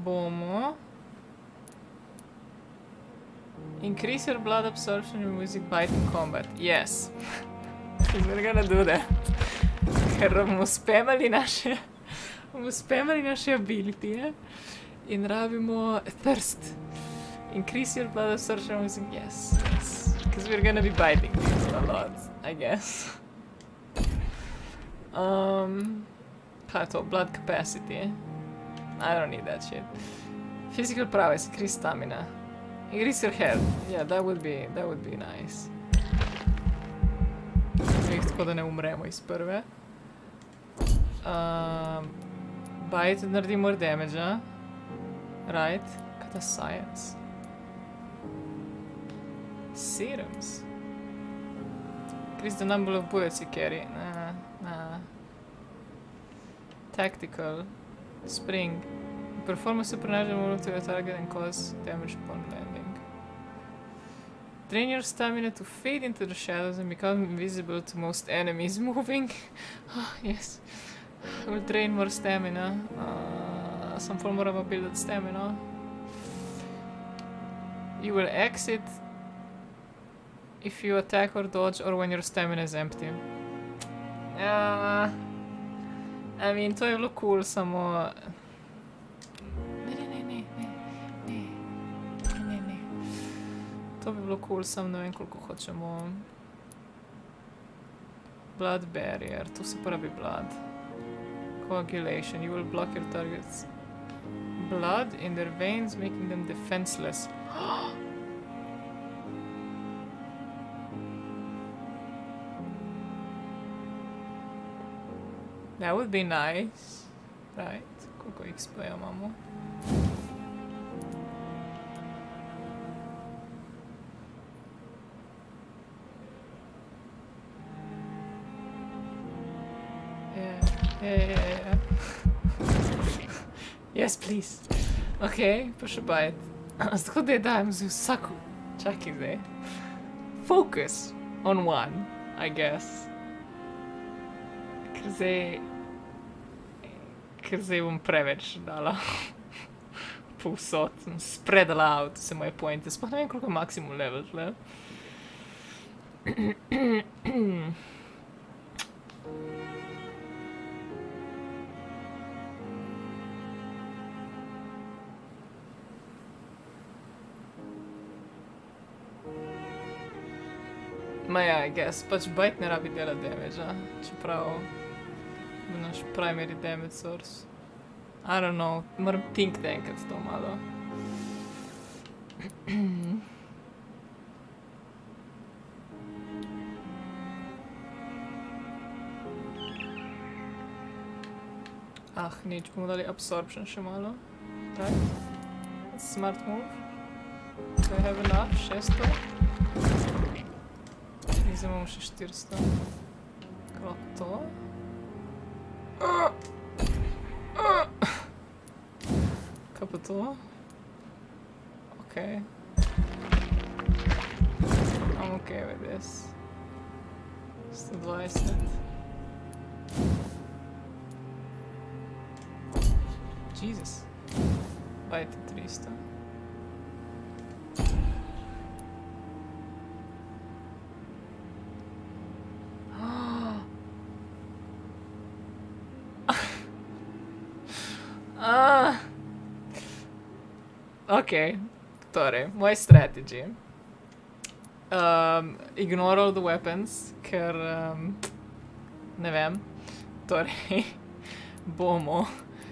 Bomo. Increase your blood absorption and music bite in combat. Yes. We're gonna do that. Ker bomo spamali naše ability, in rabimo thirst. Increase your blood absorption and music. Yes. Because we're gonna be biting people a lot, I guess. Kaj je to? Blood capacity. I don't need that shit. Physical prowess, increase stamina. Increase your health. Yeah, that would be nice. Tako da ne umremo iz prve. Bite naredi more damage, right? Kaj ta science? Serums. Increase the number of bullets you carry. Nah. Tactical. Spring. Perform a supernatural move to your target and cause damage upon landing. Drain your stamina to fade into the shadows and become invisible to most enemies moving. Oh, yes. Will drain more stamina. Some form more of a build stamina. You will exit if you attack or dodge or when your stamina is empty. I mean, to je bilo cool, samo... Ne. To bi bilo cool, samo ne vem, koliko hočemo. Blood barrier, tu se porabi blood. Coagulation, you will block your targets. Blood in their veins, making them defenseless. That would be nice. Right, koliko XP-ja imamo? Yeah. Yes, please. Okay, pa še bajt. Tako da je dajem za vsako... Čakaj zdaj. Focus on one, I guess. Ker zdaj bom preveč dala povsod. Spreadala out vse moje pointe. Sploh ne vem, koliko je maksimum level tle. Ma ja, I guess, pač bite ne rabi dela damage, čeprav bo naš primary damage source. I don't know, moram think enkrat to malo. Ah, nič, bomo dali absorption še malo. Right. Smart move. Do I have enough? 600. Zdaj imamo še 400. Kako to? Kaj pa to? Okay. I'm okay with this. 120. Jesus. Dajte 300. Ok, torej, moj strategy. Ignore all the weapons, ker ne vem. Torej, bomo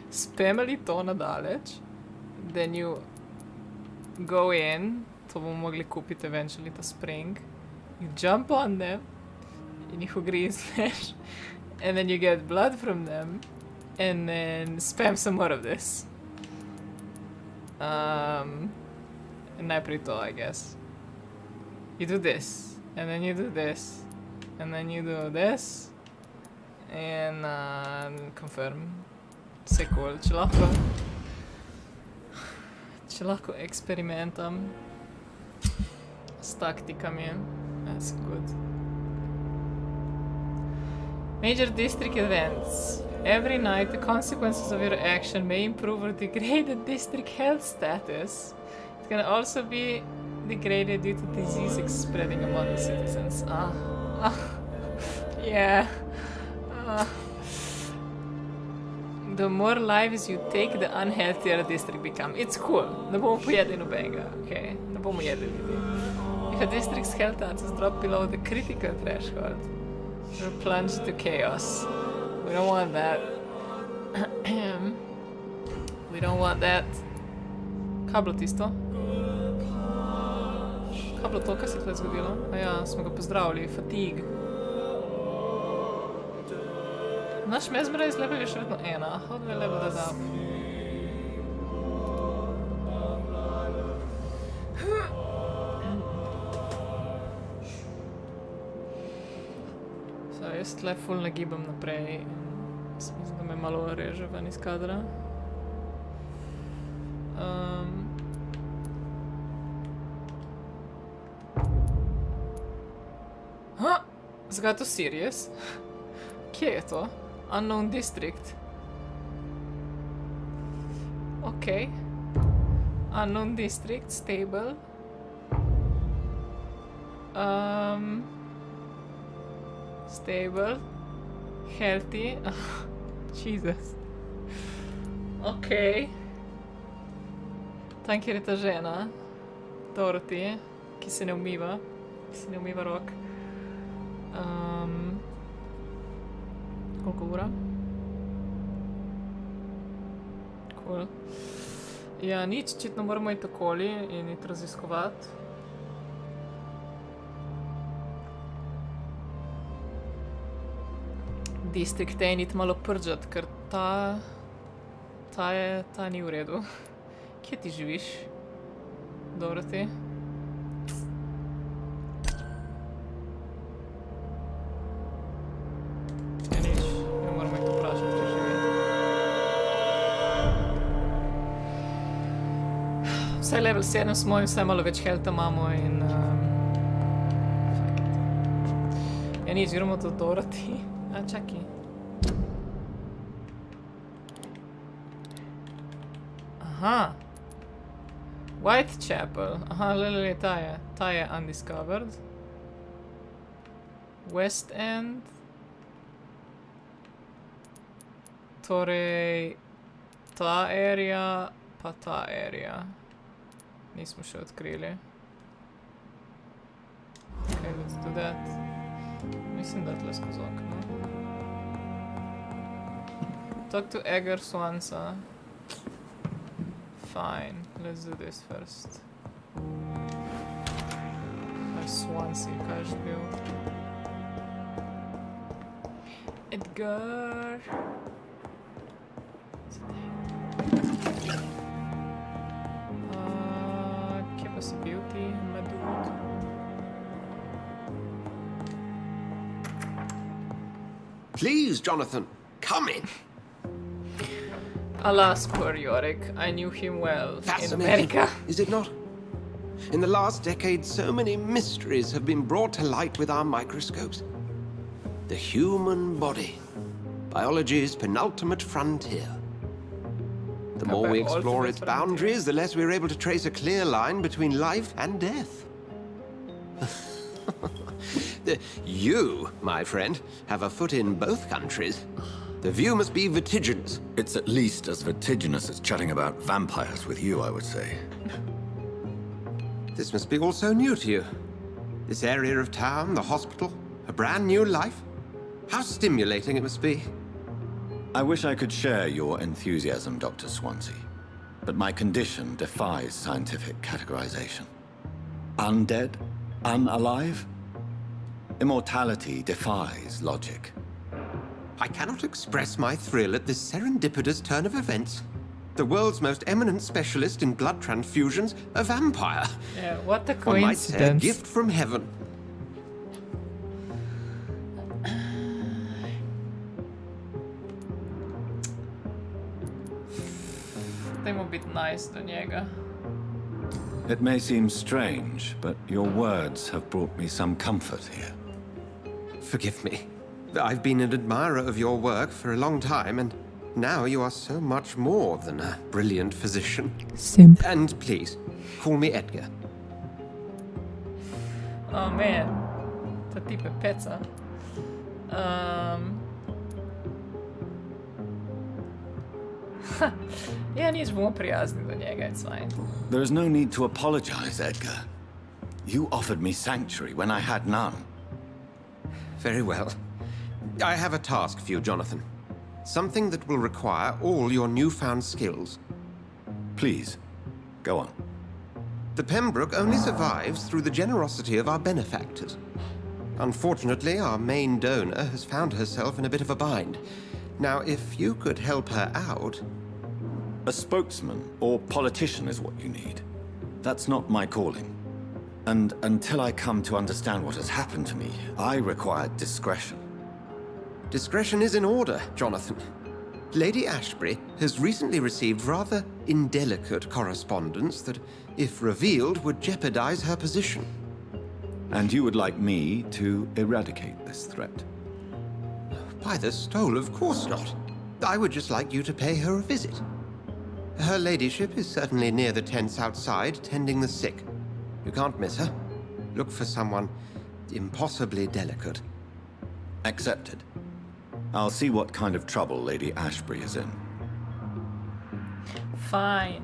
spamali to nadaleč, then you go in, to bomo mogli kupiti eventually, ta spring, you jump on them, in jih ugrizneš, and then you get blood from them, and then spam some more of this. Najprej to, I guess. You do this, and then you do this, and then you do this, and confirm. Vse cool, če lahko eksperimentam s taktikami, that's good. Major district events. Every night, the consequences of your action may improve or degrade the district health status. It can also be degraded due to disease spreading among the citizens. Yeah. The more lives you take, the unhealthier the district become. It's cool. Ne bomo pojedli nobenega, okay? Ne bomo jedli ljudi. If a district's health status drop below the critical threshold, you're plunged to chaos. We don't want that. We don't want that. Kaj bilo tisto? Kaj bilo to, kaj se je tle zgodilo? Aja, smo ga pozdravili. Fatigue. Naš mesmerize level je še vedno 1. How do I level that up? Jaz tle ful nagibam naprej. Mislim, da me malo reže ven iz kadra. Zakaj je to serious? Kje je to? Unknown district. Ok. Unknown district, stable. Stable. Healthy. Jesus. Ok. Tam, kjer je ta žena. Dorothy, ki se ne umiva. Ki se ne umiva rok. Koliko ura? Cool. Ja, nič, očitno moramo iti okoli in iti raziskovati. Distrikt je iti malo pržati, ker ta ni v redu. Kje ti živiš, Dorothy? Ja, nič, ne moramo iti vprašati, če živi. Vsaj level 7 smo in vsaj malo več healtha imamo in... Fuck it. Ja, nič, gremo do Dorothy. Čakaj. Aha. Whitechapel. Aha, lele, ta je undiscovered. West End. Torej, ta area, pa ta area. Nismo še odkrili. Okay, let's do that. Mislim, da tle skozi okno. Talk to Egger Swansa. Fine, let's do this first. Swansea, kaj že bil. Edgar. Kje pa si bil ti, Madud? Please, Jonathan, come in. Alas, poor Yorick. I knew him well in Fascinating, America. is it not? In the last decade, so many mysteries have been brought to light with our microscopes. The human body, biology's penultimate frontier. The more we explore its boundaries, the less we're able to trace a clear line between life and death. You, my friend, have a foot in both countries. The view must be vertiginous. It's at least as vertiginous as chatting about vampires with you, I would say. This must be all so new to you. This area of town, the hospital, a brand new life. How stimulating it must be. I wish I could share your enthusiasm, Dr. Swansea, but my condition defies scientific categorization. Undead? Unalive? Immortality defies logic. I cannot express my thrill at this serendipitous turn of events. The world's most eminent specialist in blood transfusions, a vampire. Yeah, what a One might say a coincidence. gift from heaven. Dajmo biti nice do njega. It may seem strange, but your words have brought me some comfort here. Forgive me. I've been an admirer of your work for a long time, and now you are so much more than a brilliant physician. Simp. And please, call me Edgar. Oh man, ta tip je peca. Ja, nič bomo prijazni do njega, it's fine. There is no need to apologize, Edgar. You offered me sanctuary when I had none. Very well. I have a task for you, Jonathan. Something that will require all your newfound skills. Please, go on. The Pembroke only survives through the generosity of our benefactors. Unfortunately, our main donor has found herself in a bit of a bind. Now, if you could help her out... A spokesman or politician is what you need. That's not my calling. And until I come to understand what has happened to me, I require discretion. Discretion is in order, Jonathan. Lady Ashbury has recently received rather indelicate correspondence that, if revealed, would jeopardize her position. And you would like me to eradicate this threat? By the stole, of course not. I would just like you to pay her a visit. Her ladyship is certainly near the tents outside, tending the sick. You can't miss her. Look for someone impossibly delicate. Accepted. I'll see what kind of trouble Lady Ashbury is in. Fajn.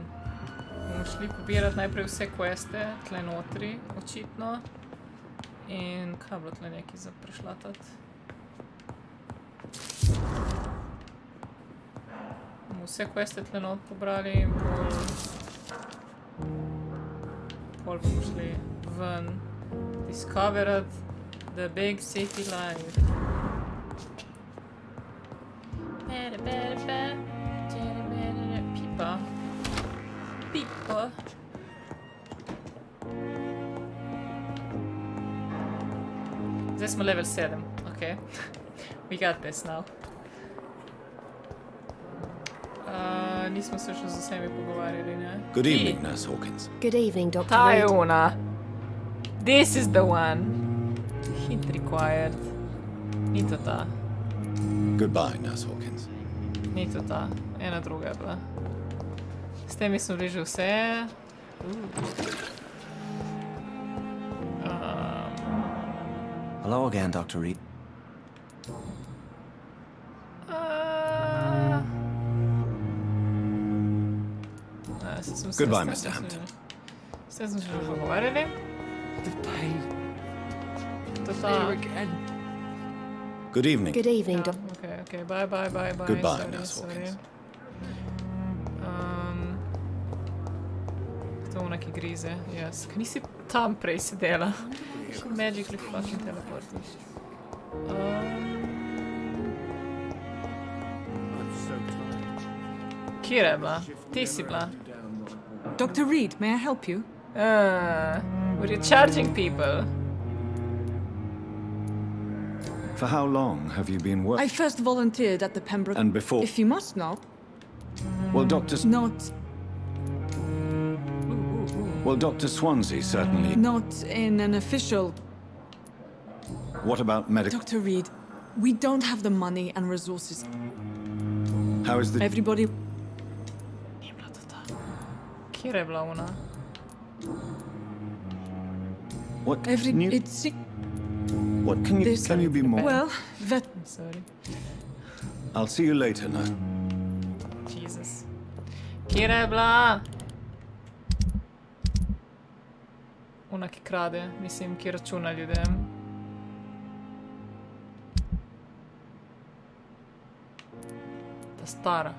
Bomo šli pobirati najprej vse queste, tle notri, očitno. In kaj bilo tle nekaj za prešlatati? Bomo vse queste tle not pobrali in pol bomo šli ven. Discovered the big city life. Pippa. Pippa. Zdaj smo level 7, okay. We got this now. Nismo se še z vsemi pogovarjali, ne? Good evening, Nurse Hawkins. Good evening, Dr. Ta je Reed. ona. This is the one. Hint required. Ni to ta. Goodbye, Nurse Hawkins. Ni to ta. Ena druga je bila. S temi smo bili že vse. Hello again, Dr. Reed. Goodbye, Mr. Hampton. S tem smo se že pogovarjali. The pain. To ta. Again. Good evening. Good evening, Dr. Okay, bye. Goodbye, Sorry, Nurse Hawkins. To ona, ki grize, jaz. Kaj nisi tam prej sedela? She magically fucking teleported. Kje je bila? Ti si bila. Dr. Reed, may I help you? Were you charging people? For how long have you been I working? first volunteered at the Pembroke... And before... If you must know. Well, Not Dr. Swansea certainly... Not in an official... What about medical... Dr. Reed, we don't have the money and resources. How is the... Everybody... Nije bila to ta. Kje je bila ona? What can you... It's... What can you... This- Can you be more... Well, that... Sorry. I'll see you later, no? Jesus. Kje je bila? Ona, ki krade, mislim, ki računa ljudem. Ta stara.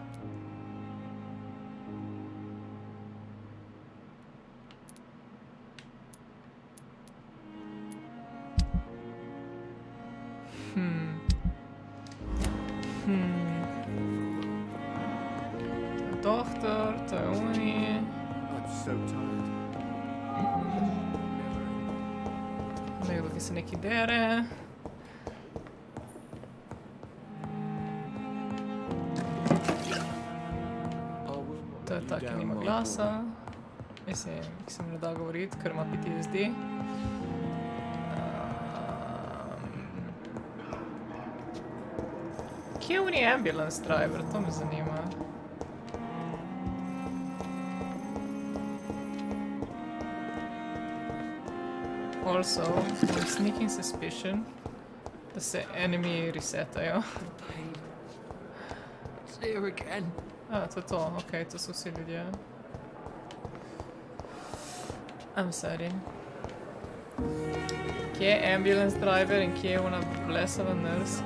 To je doktor, to je oni. I'm so tired. Nekdo, ki se neki dere. To je ta, ki nima glasa. Mislim, ki se mi ne da govoriti, ker ima PTSD. Kje je oni ambulance driver? To me zanima. Also, I'm sneaking suspicion da se enemy resetajo. It's here again. To je to, okej, to so vsi ljudje. I'm sorry. Kje je ambulance driver in kje je ona blesava nurse,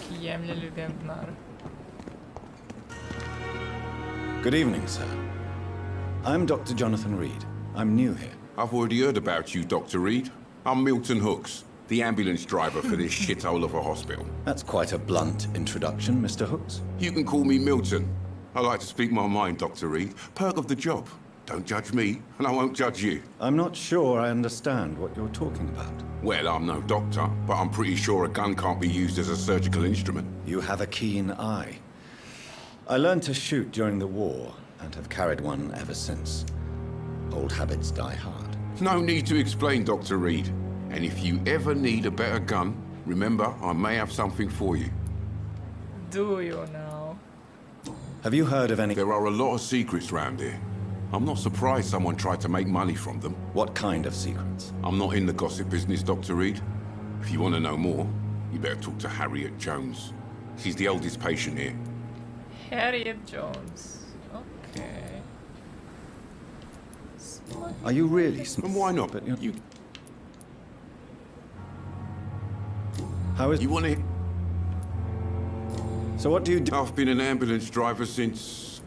ki jemlje ljudem denar? Good evening, sir. I'm Dr. Jonathan Reed. I'm new here. I've already heard about you, Dr. Reed. I'm Milton Hooks, the ambulance driver for this shithole of a hospital. That's quite a blunt introduction, Mr. Hooks. You can call me Milton. I like to speak my mind, Dr. Reed. Perk of the job. Don't judge me, and I won't judge you. I'm not sure I understand what you're talking about. Well, I'm no doctor, but I'm pretty sure a gun can't be used as a surgical instrument. You have a keen eye. I learned to shoot during the war, and have carried one ever since. Old habits die hard. No need to explain, Dr. Reed. And if you ever need a better gun, remember, I may have something for you. Do you now? Have you heard of any... There are a lot of secrets round here. I'm not surprised someone tried to make money from them. What kind of secrets? I'm not in the gossip business, Dr. Reed. If you want to know more, you better talk to Harriet Jones. She's the oldest patient here. Harriet Jones. Okay. Are you really... And why not? But You How is... want to... So what do you do? I've been an ambulance driver since...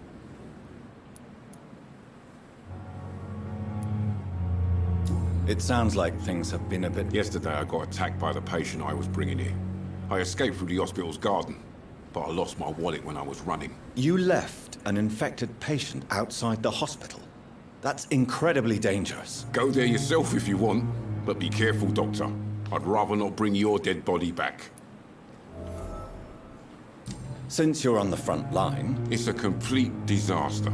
It sounds like things have been a bit... Yesterday I got attacked by the patient I was bringing here. I escaped through the hospital's garden, but I lost my wallet when I was running. You left an infected patient outside the hospital. That's incredibly dangerous. Go there yourself if you want, but be careful, Doctor. I'd rather not bring your dead body back. Since you're on the front line... It's a complete disaster.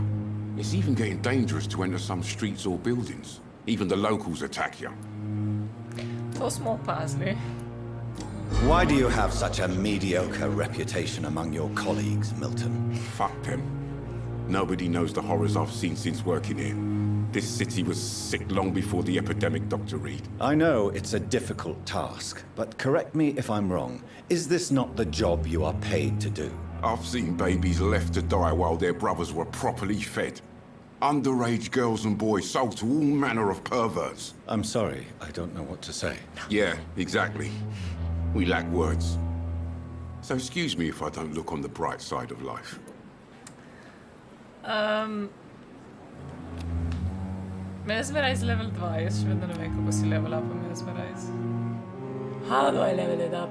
It's even getting dangerous to enter some streets or buildings. Even the locals attack you. To smo opazili. Why do you have such a mediocre reputation among your colleagues, Milton? Fuck them. Nobody knows the horrors I've seen since working here. This city was sick long before the epidemic, Dr. Reed. I know it's a difficult task, but correct me if I'm wrong. Is this not the job you are paid to do? I've seen babies left to die while their brothers were properly fed. Underage girls and boys sold to all manner of perverts. I'm sorry, I don't know what to say. Yeah, exactly. We lack words. So excuse me if I don't look on the bright side of Mesmerize level 2, još vedno ne vem kako si level up Mesmerize. How do I level it up?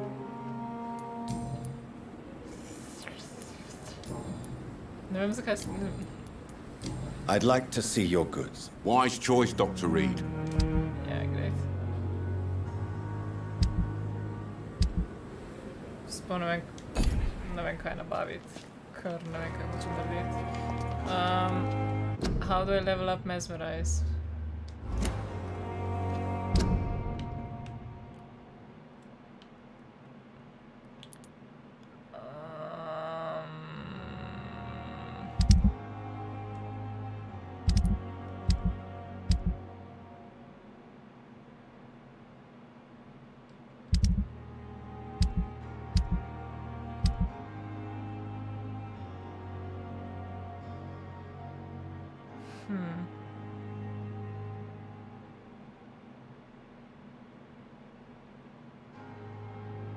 Ne vem zakaj si... I'd like to see your goods. Wise choice, Dr. Reed. Yeah, great. Sploh ne vem kaj nabaviti. Kar ne vem kaj hočem narediti. How do I level up Mesmerize?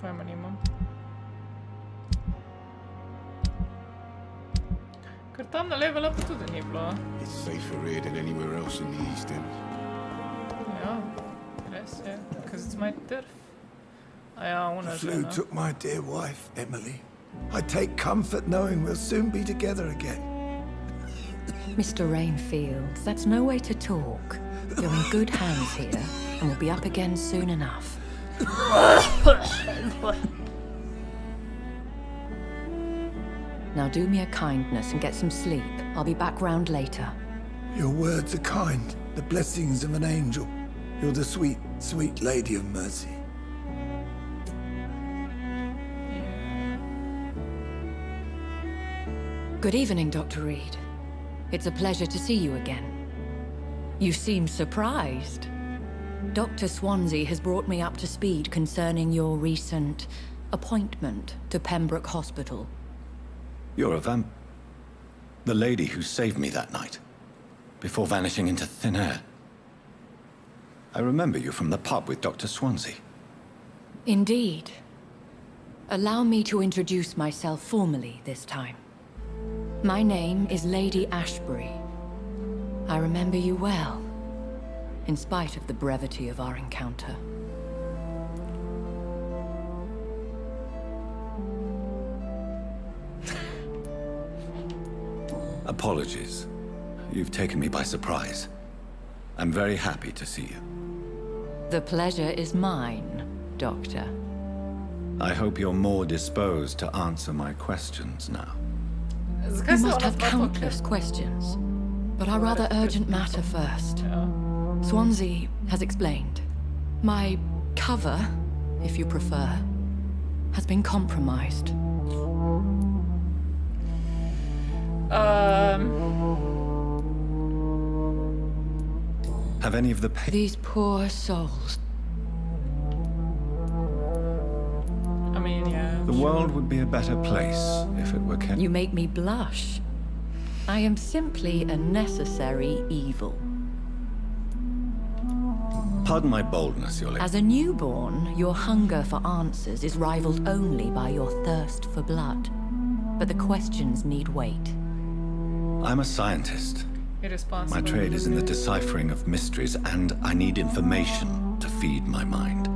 Pojma nimam. Ker tam na level upu tudi ni bilo. It's safer here than anywhere else in the East End. Ja, res je. Because it's my turf. A ja, ona Flu žena. took my dear wife, Emily. I take comfort knowing we'll soon be together again. Mr. Rainfield, that's no way to talk. You're in good hands here, and we'll be up again soon enough. Now do me a kindness and get some sleep. I'll be back round later. Your words are kind, the blessings of an angel. You're the sweet, sweet lady of mercy. Good evening, Dr. Reed. It's a pleasure to see you again. You seem surprised. Dr. Swansea has brought me up to speed concerning your recent appointment to Pembroke Hospital. You're a the lady who saved me that night, before vanishing into thin air. I remember you from the pub with Dr. Swansea. Indeed. Allow me to introduce myself formally this time. My name is Lady Ashbury. I remember you well, in spite of the brevity of our encounter. Apologies. You've taken me by surprise. I'm very happy to see you. The pleasure is mine, Doctor. I hope you're more disposed to answer my questions now. You must have countless questions, but our rather urgent matter first. Swansea has explained. My cover, if you prefer, has been compromised. Have any of the These poor souls. I mean, yeah. The world would be a better place if it were kept. You make me blush. I am simply a necessary evil. Pardon my boldness, Your Lady. As a newborn, your hunger for answers is rivaled only by your thirst for blood. But the questions need wait. I'm a scientist. Irresponsible. My trade is in the deciphering of mysteries, and I need information to feed my mind.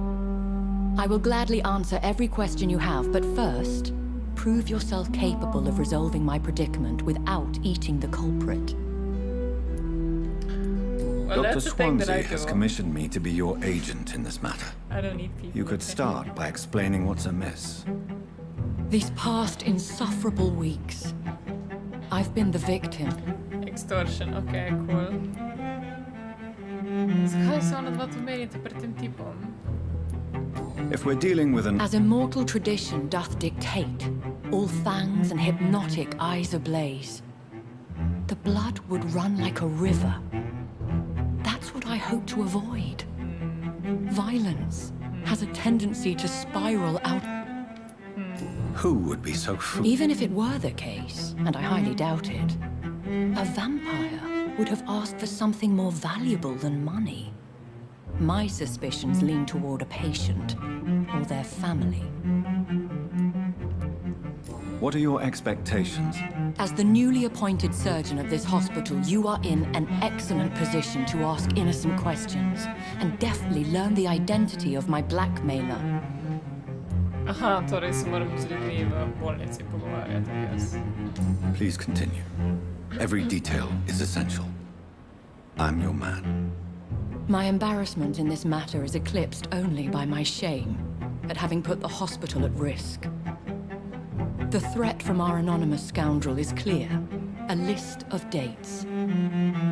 I will gladly answer every question you have, but first, prove yourself capable of resolving my predicament without eating the culprit. Well, Dr. that's the thing that I Swansea has do. commissioned me to be your agent in this matter. I don't need people. You could okay? start by explaining what's amiss. These past insufferable weeks, I've been the victim. Extortion, okay, cool. Zakaj se ona dva tu merita pred tem tipom? If we're dealing with an... As immortal tradition doth dictate, all fangs and hypnotic eyes ablaze, the blood would run like a river. That's what I hope to avoid. Violence has a tendency to spiral out. Who would be so foolish? Even if it were the case, and I highly doubt it, a vampire would have asked for something more valuable than money. My suspicions lean toward a patient or their family. What are your expectations? As the newly appointed surgeon of this hospital, you are in an excellent position to ask innocent questions and deftly learn the identity of my blackmailer. Aha, torej se moramo z ljudmi v bolnici pogovarjati, I guess. Please continue. Every detail is essential. I'm your man. My embarrassment in this matter is eclipsed only by my shame at having put the hospital at risk. The threat from our anonymous scoundrel is clear. A list of dates.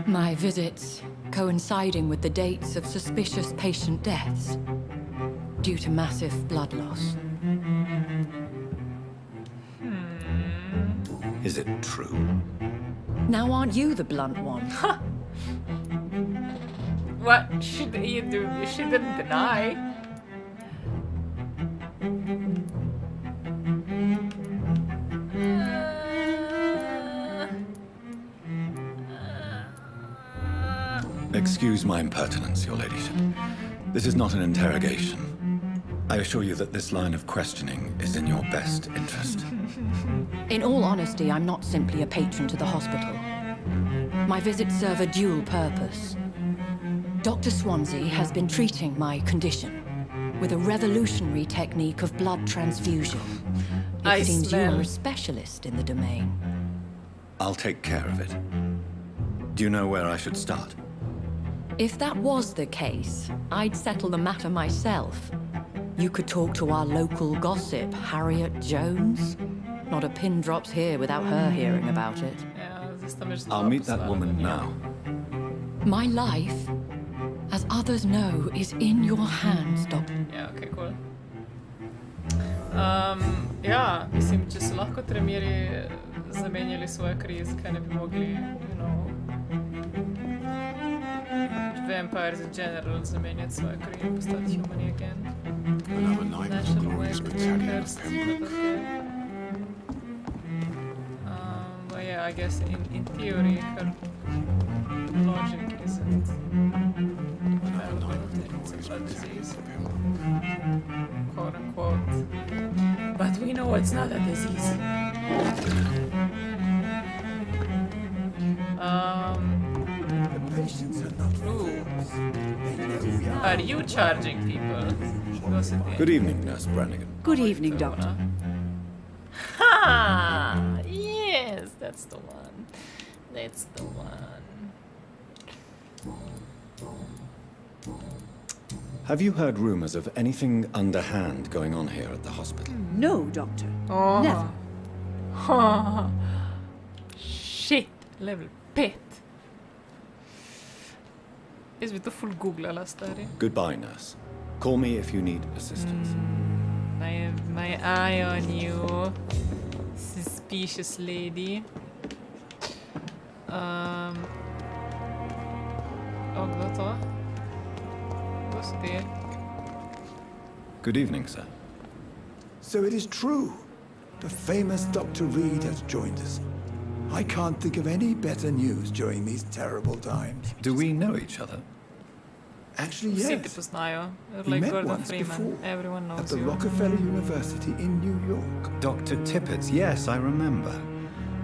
My visits coinciding with the dates of suspicious patient deaths due to massive blood loss. Is it true? Now aren't you the blunt one? What? She didn't deny. Excuse my impertinence, your ladyship. This is not an interrogation. I assure you that this line of questioning is in your best interest. In all honesty, I'm not simply a patron to the hospital. My visits serve a dual purpose. Dr. Swansea has been treating my condition with a revolutionary technique of blood transfusion. It seems you are a specialist in the domain. I'll take care of it. Do you know where I should start? If that was the case, I'd settle the matter myself. You could talk to our local gossip, Harriet Jones. Not a pin drops here without her hearing about it. I'll meet that woman now. My life, as others know, is in your hands, Doctor. Ja, okay, cool. Ja, mislim, če so lahko tremirji zamenjali svoje kri, zakaj ne bi mogli, you know, vampires in general zamenjati svoje kri in postati humani again. Another night of a glorious battalion of Pembroke. But yeah, I guess in theory, her logic isn't valid. It's a blood disease. Quote unquote. But we know it's not a disease. Ooh. Are you charging people? Good evening, Nurse Brannigan. Good evening, Doctor. Ha! Yes, that's the one. That's the one. Have you heard rumors of anything underhand going on here at the hospital? No, Doctor. Oh. Never. Oh. Shit. Level pet. Jaz bi to full googlala, stari. Goodbye, nurse. Call me if you need assistance. My eye on you, suspicious lady. Oh, kdo to? Kdo si ti? Good evening, sir. So it is true. The famous Dr. Reed has joined us. I can't think of any better news during these terrible times. Do we know each other? Actually, Vsi yes. te poznajo. You're We like met Gordon once Freeman. before Everyone knows at the you. Rockefeller University in New York. Dr. Tippett's, yes, I remember.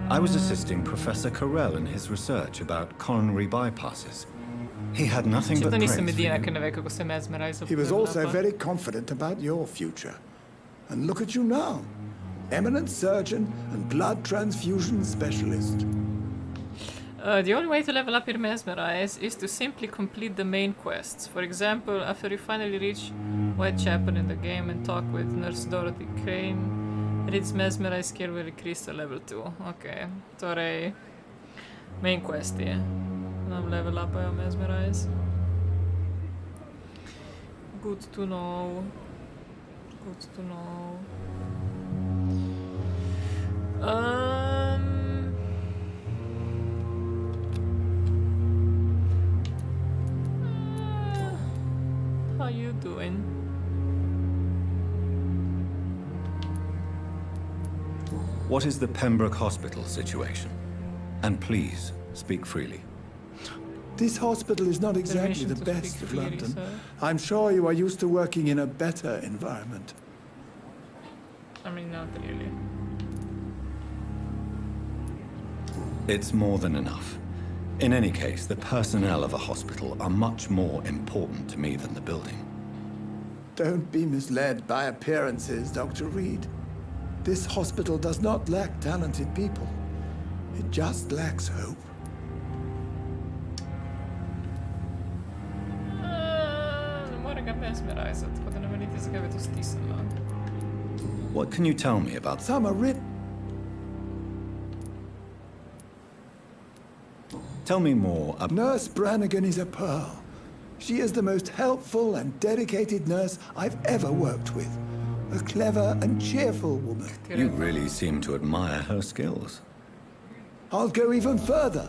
I was assisting Professor Carell in his research about coronary bypasses. He had nothing but Če to praise nisem for edina, you. ki ne ve, kako se mesmerize. He was also very confident about your future. And look at you now. Eminent surgeon and blood transfusion specialist. The only way to level up your mesmerize is to simply complete the main quests. For example, after you finally reach Whitechapel in the game and talk with Nurse Dorothy Crane, Reed's mesmerize skill will increase to level 2. Okay, torej main questi nam level upajo mesmerize. Good to know. Good to know. How you doing? What is the Pembroke Hospital situation? And please, speak freely. This hospital is not exactly the Permission to best speak of freely, London. sir. I'm sure you are used to working in a better environment. I mean, not really. It's more than enough. In any case, the personnel of a hospital are much more important to me than the building. Don't be misled by appearances, Dr. Reed. This hospital does not lack talented people. It just lacks hope. What can you tell me about some are written? Tell me more about... Nurse Brannigan is a pearl. She is the most helpful and dedicated nurse I've ever worked with. A clever and cheerful woman. You really seem to admire her skills. I'll go even further.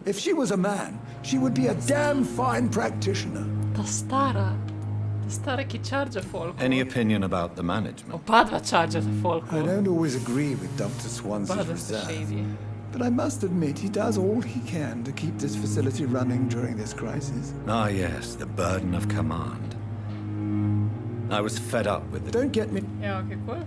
If she was a man, she would be a damn fine practitioner. Ta stara ki charge folk. Any opinion about the management? Opadva charge folk. I don't always agree with Dr. Swansea's reserve, but I must admit he does all he can to keep this facility running during this crisis. Ah yes, the burden of command. I was fed up with it. Don't get me... Yeah, okay, cool.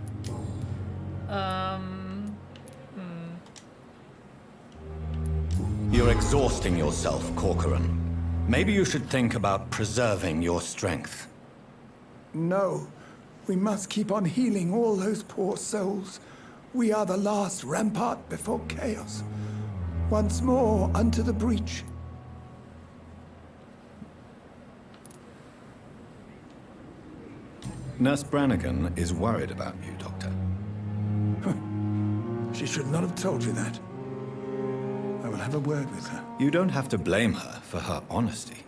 You're exhausting yourself, Corcoran. Maybe you should think about preserving your strength. No. We must keep on healing all those poor souls. We are the last rampart before chaos. Once more, unto the breach. Nurse Brannigan is worried about you, Doctor. She should not have told you that. I will have a word with her. You don't have to blame her for her honesty.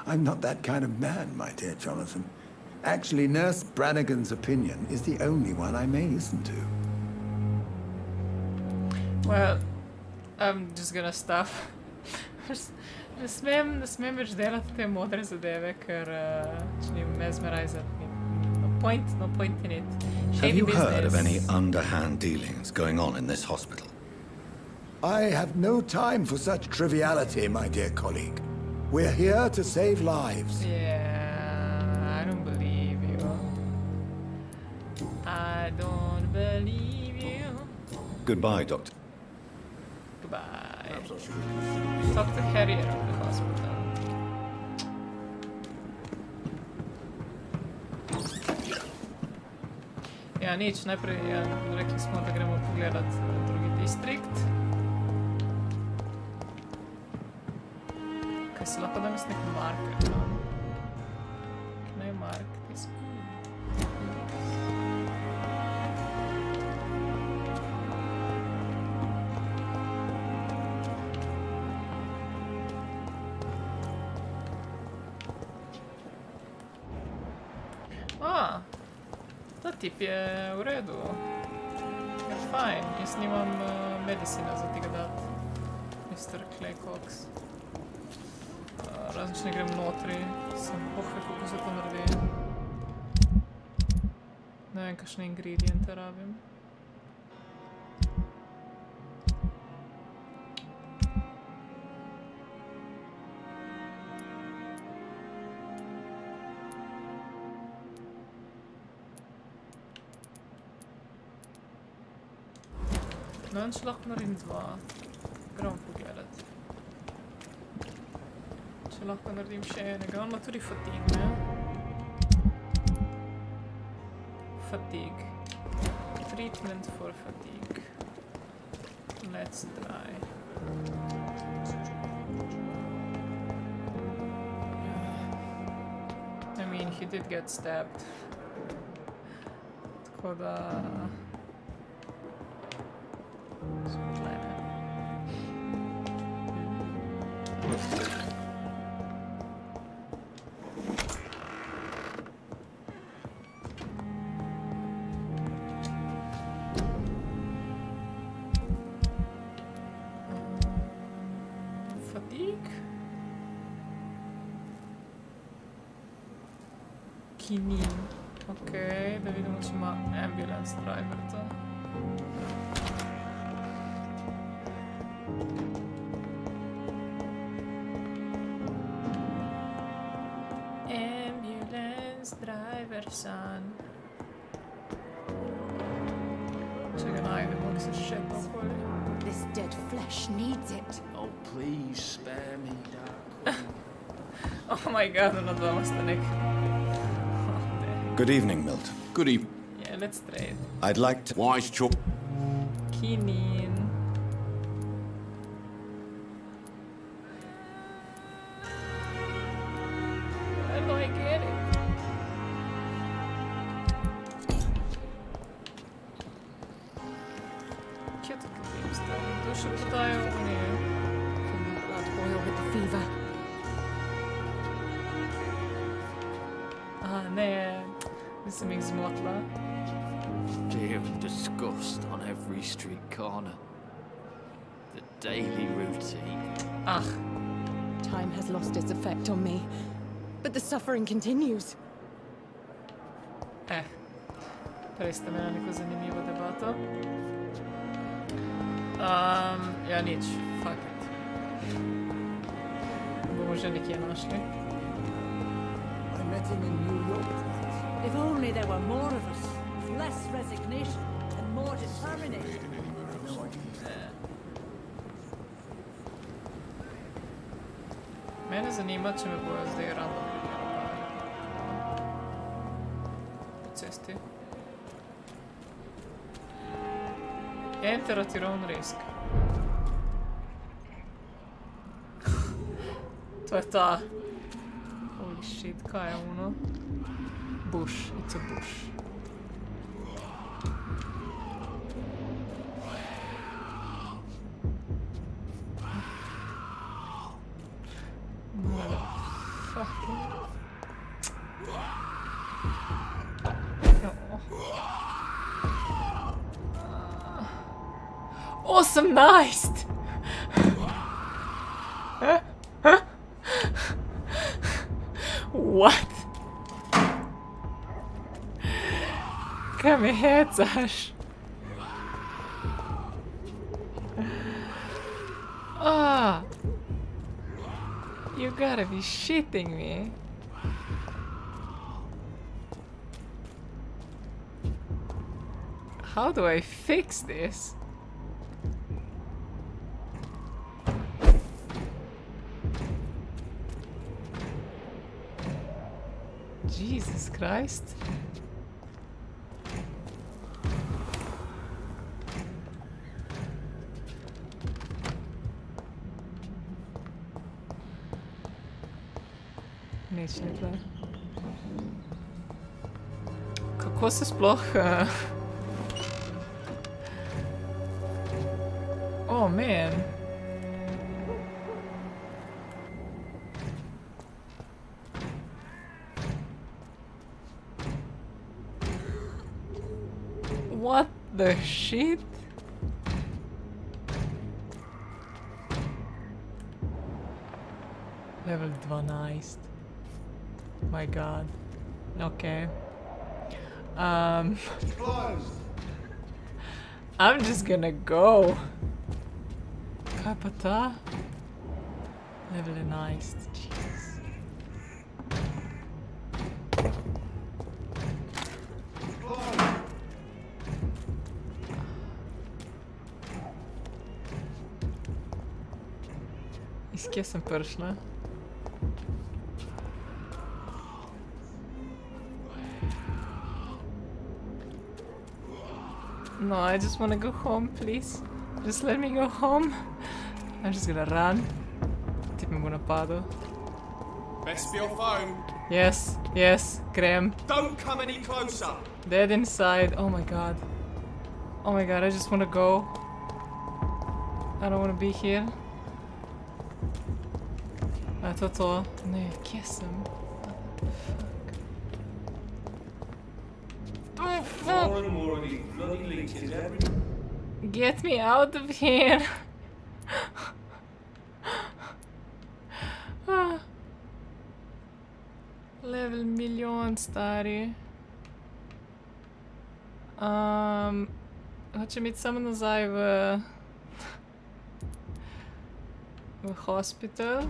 I'm not that kind of man, my dear Jonathan. Actually, Nurse Brannigan's opinion is the only one I may listen to. Well, I'm just gonna stop. Ne smem več delati te modre zadeve, ker če mesmerizati. No point in it. Have you heard of any underhand dealings going on in this hospital? I have no time for such triviality, my dear colleague. We're here to save lives. Yeah, I don't believe you. I don't believe you. Goodbye, Doctor. Goodbye. Talk to Harrier of the hospital. Ja, nič, najprej rekli smo, da gremo pogledat drugi distrikt. Kaj se lahko dam nek marker? Can I mark this? Ta tip je v redu. Je fajn, jaz nimam medicina za tega dati. Mr. Clay Cox. Razen če ne grem notri, sem pohve, kako se to naredi. Ne vem, kakšne ingrediente rabim. Ne vem, če lahko naredim dva. Gremo pogledat. Če lahko naredim še enega. On ima tudi fatigue, ne? Fatigue. Treatment for fatigue. Let's try. I mean, he did get stabbed. Tako da... Fatigue? Kinin. Ok, da vidimo, če ima ambulance driver to. Ambulance driver, son. Če ga najdemo, ki se še okoli. This dead flesh needs it. Oh, please spare me, Dark. Oh my god, ono dvama ste nek... Good evening, Milt. Good evening. Yeah, let's trade. I'd like to... Wise chop. Kinin. Where do I get it? Kje to dobim stari? To še podajo unije. From the blood boil with the fever. Aha, ne. Nisem jih zmotila. Fear and disgust on every street corner. The daily routine. Ah. Time has lost its effect on me, but the suffering continues. Prej ste imeli neko zanimivo debato. Ja, nič. Fuck it. Bomo že nekje našli. I met him in New York. If only there were more of us, with less resignation and more determination. Mene zanima, če me bojo zdaj random ljudje napadali. Po cesti. Enter at your own risk. To je ta. Holy shit, kaj je ono? Bush, it's a bush. Awesome, nice! What? Kaj me hecaš? Ah! You gotta be shitting me. How do I fix this? Jesus Christ. Nič ne tle. Kako se sploh... Oh, man. What the shit? Level 12. My god. Okay. I'm just gonna go. Kaj pa ta? Level 11. Jesus. Iz kje sem prišla? No, I just wanna go home, please. Just let me go home. I'm just gonna run. Tip me bo napadel. Best be your phone. Yes, yes, grem. Don't come any closer. Dead inside. Oh my god. Oh my god, I just wanna go. I don't wanna be here. A to. Ne, kje sem? Oh fuck! More and more of these bloody leeches every... Get me out of here! Level milijon, stari. Hočem iti samo nazaj v hospital.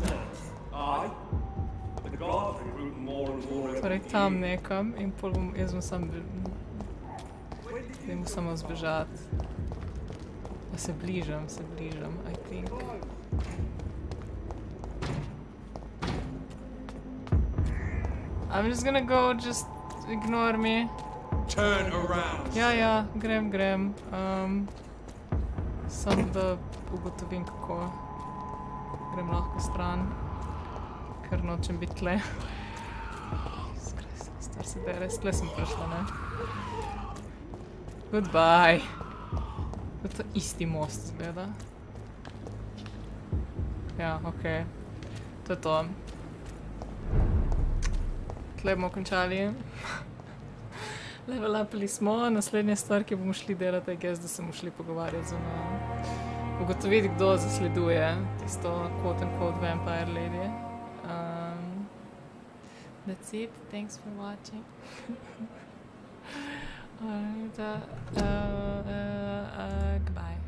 Torej tam nekam in pol bom, jaz bom sam... Dajmo samo zbežati. A Se bližam, I think. I'm just gonna go, just ignore me. Turn around. Ja, grem. Sam da ugotovim, kako grem lahko stran, ker nočem biti tle. Stvar se dere, tle sem prišla, ne? Goodbye. To je isti most, zgleda. Ja, okej. To je to. Tle bomo končali. Level upili smo, naslednja stvar, ki bomo šli delati, je, da se bomo šli pogovarjati z ugotoviti, kdo zasleduje tisto quote-unquote vampire lady. That's it, thanks for watching. Alright, goodbye.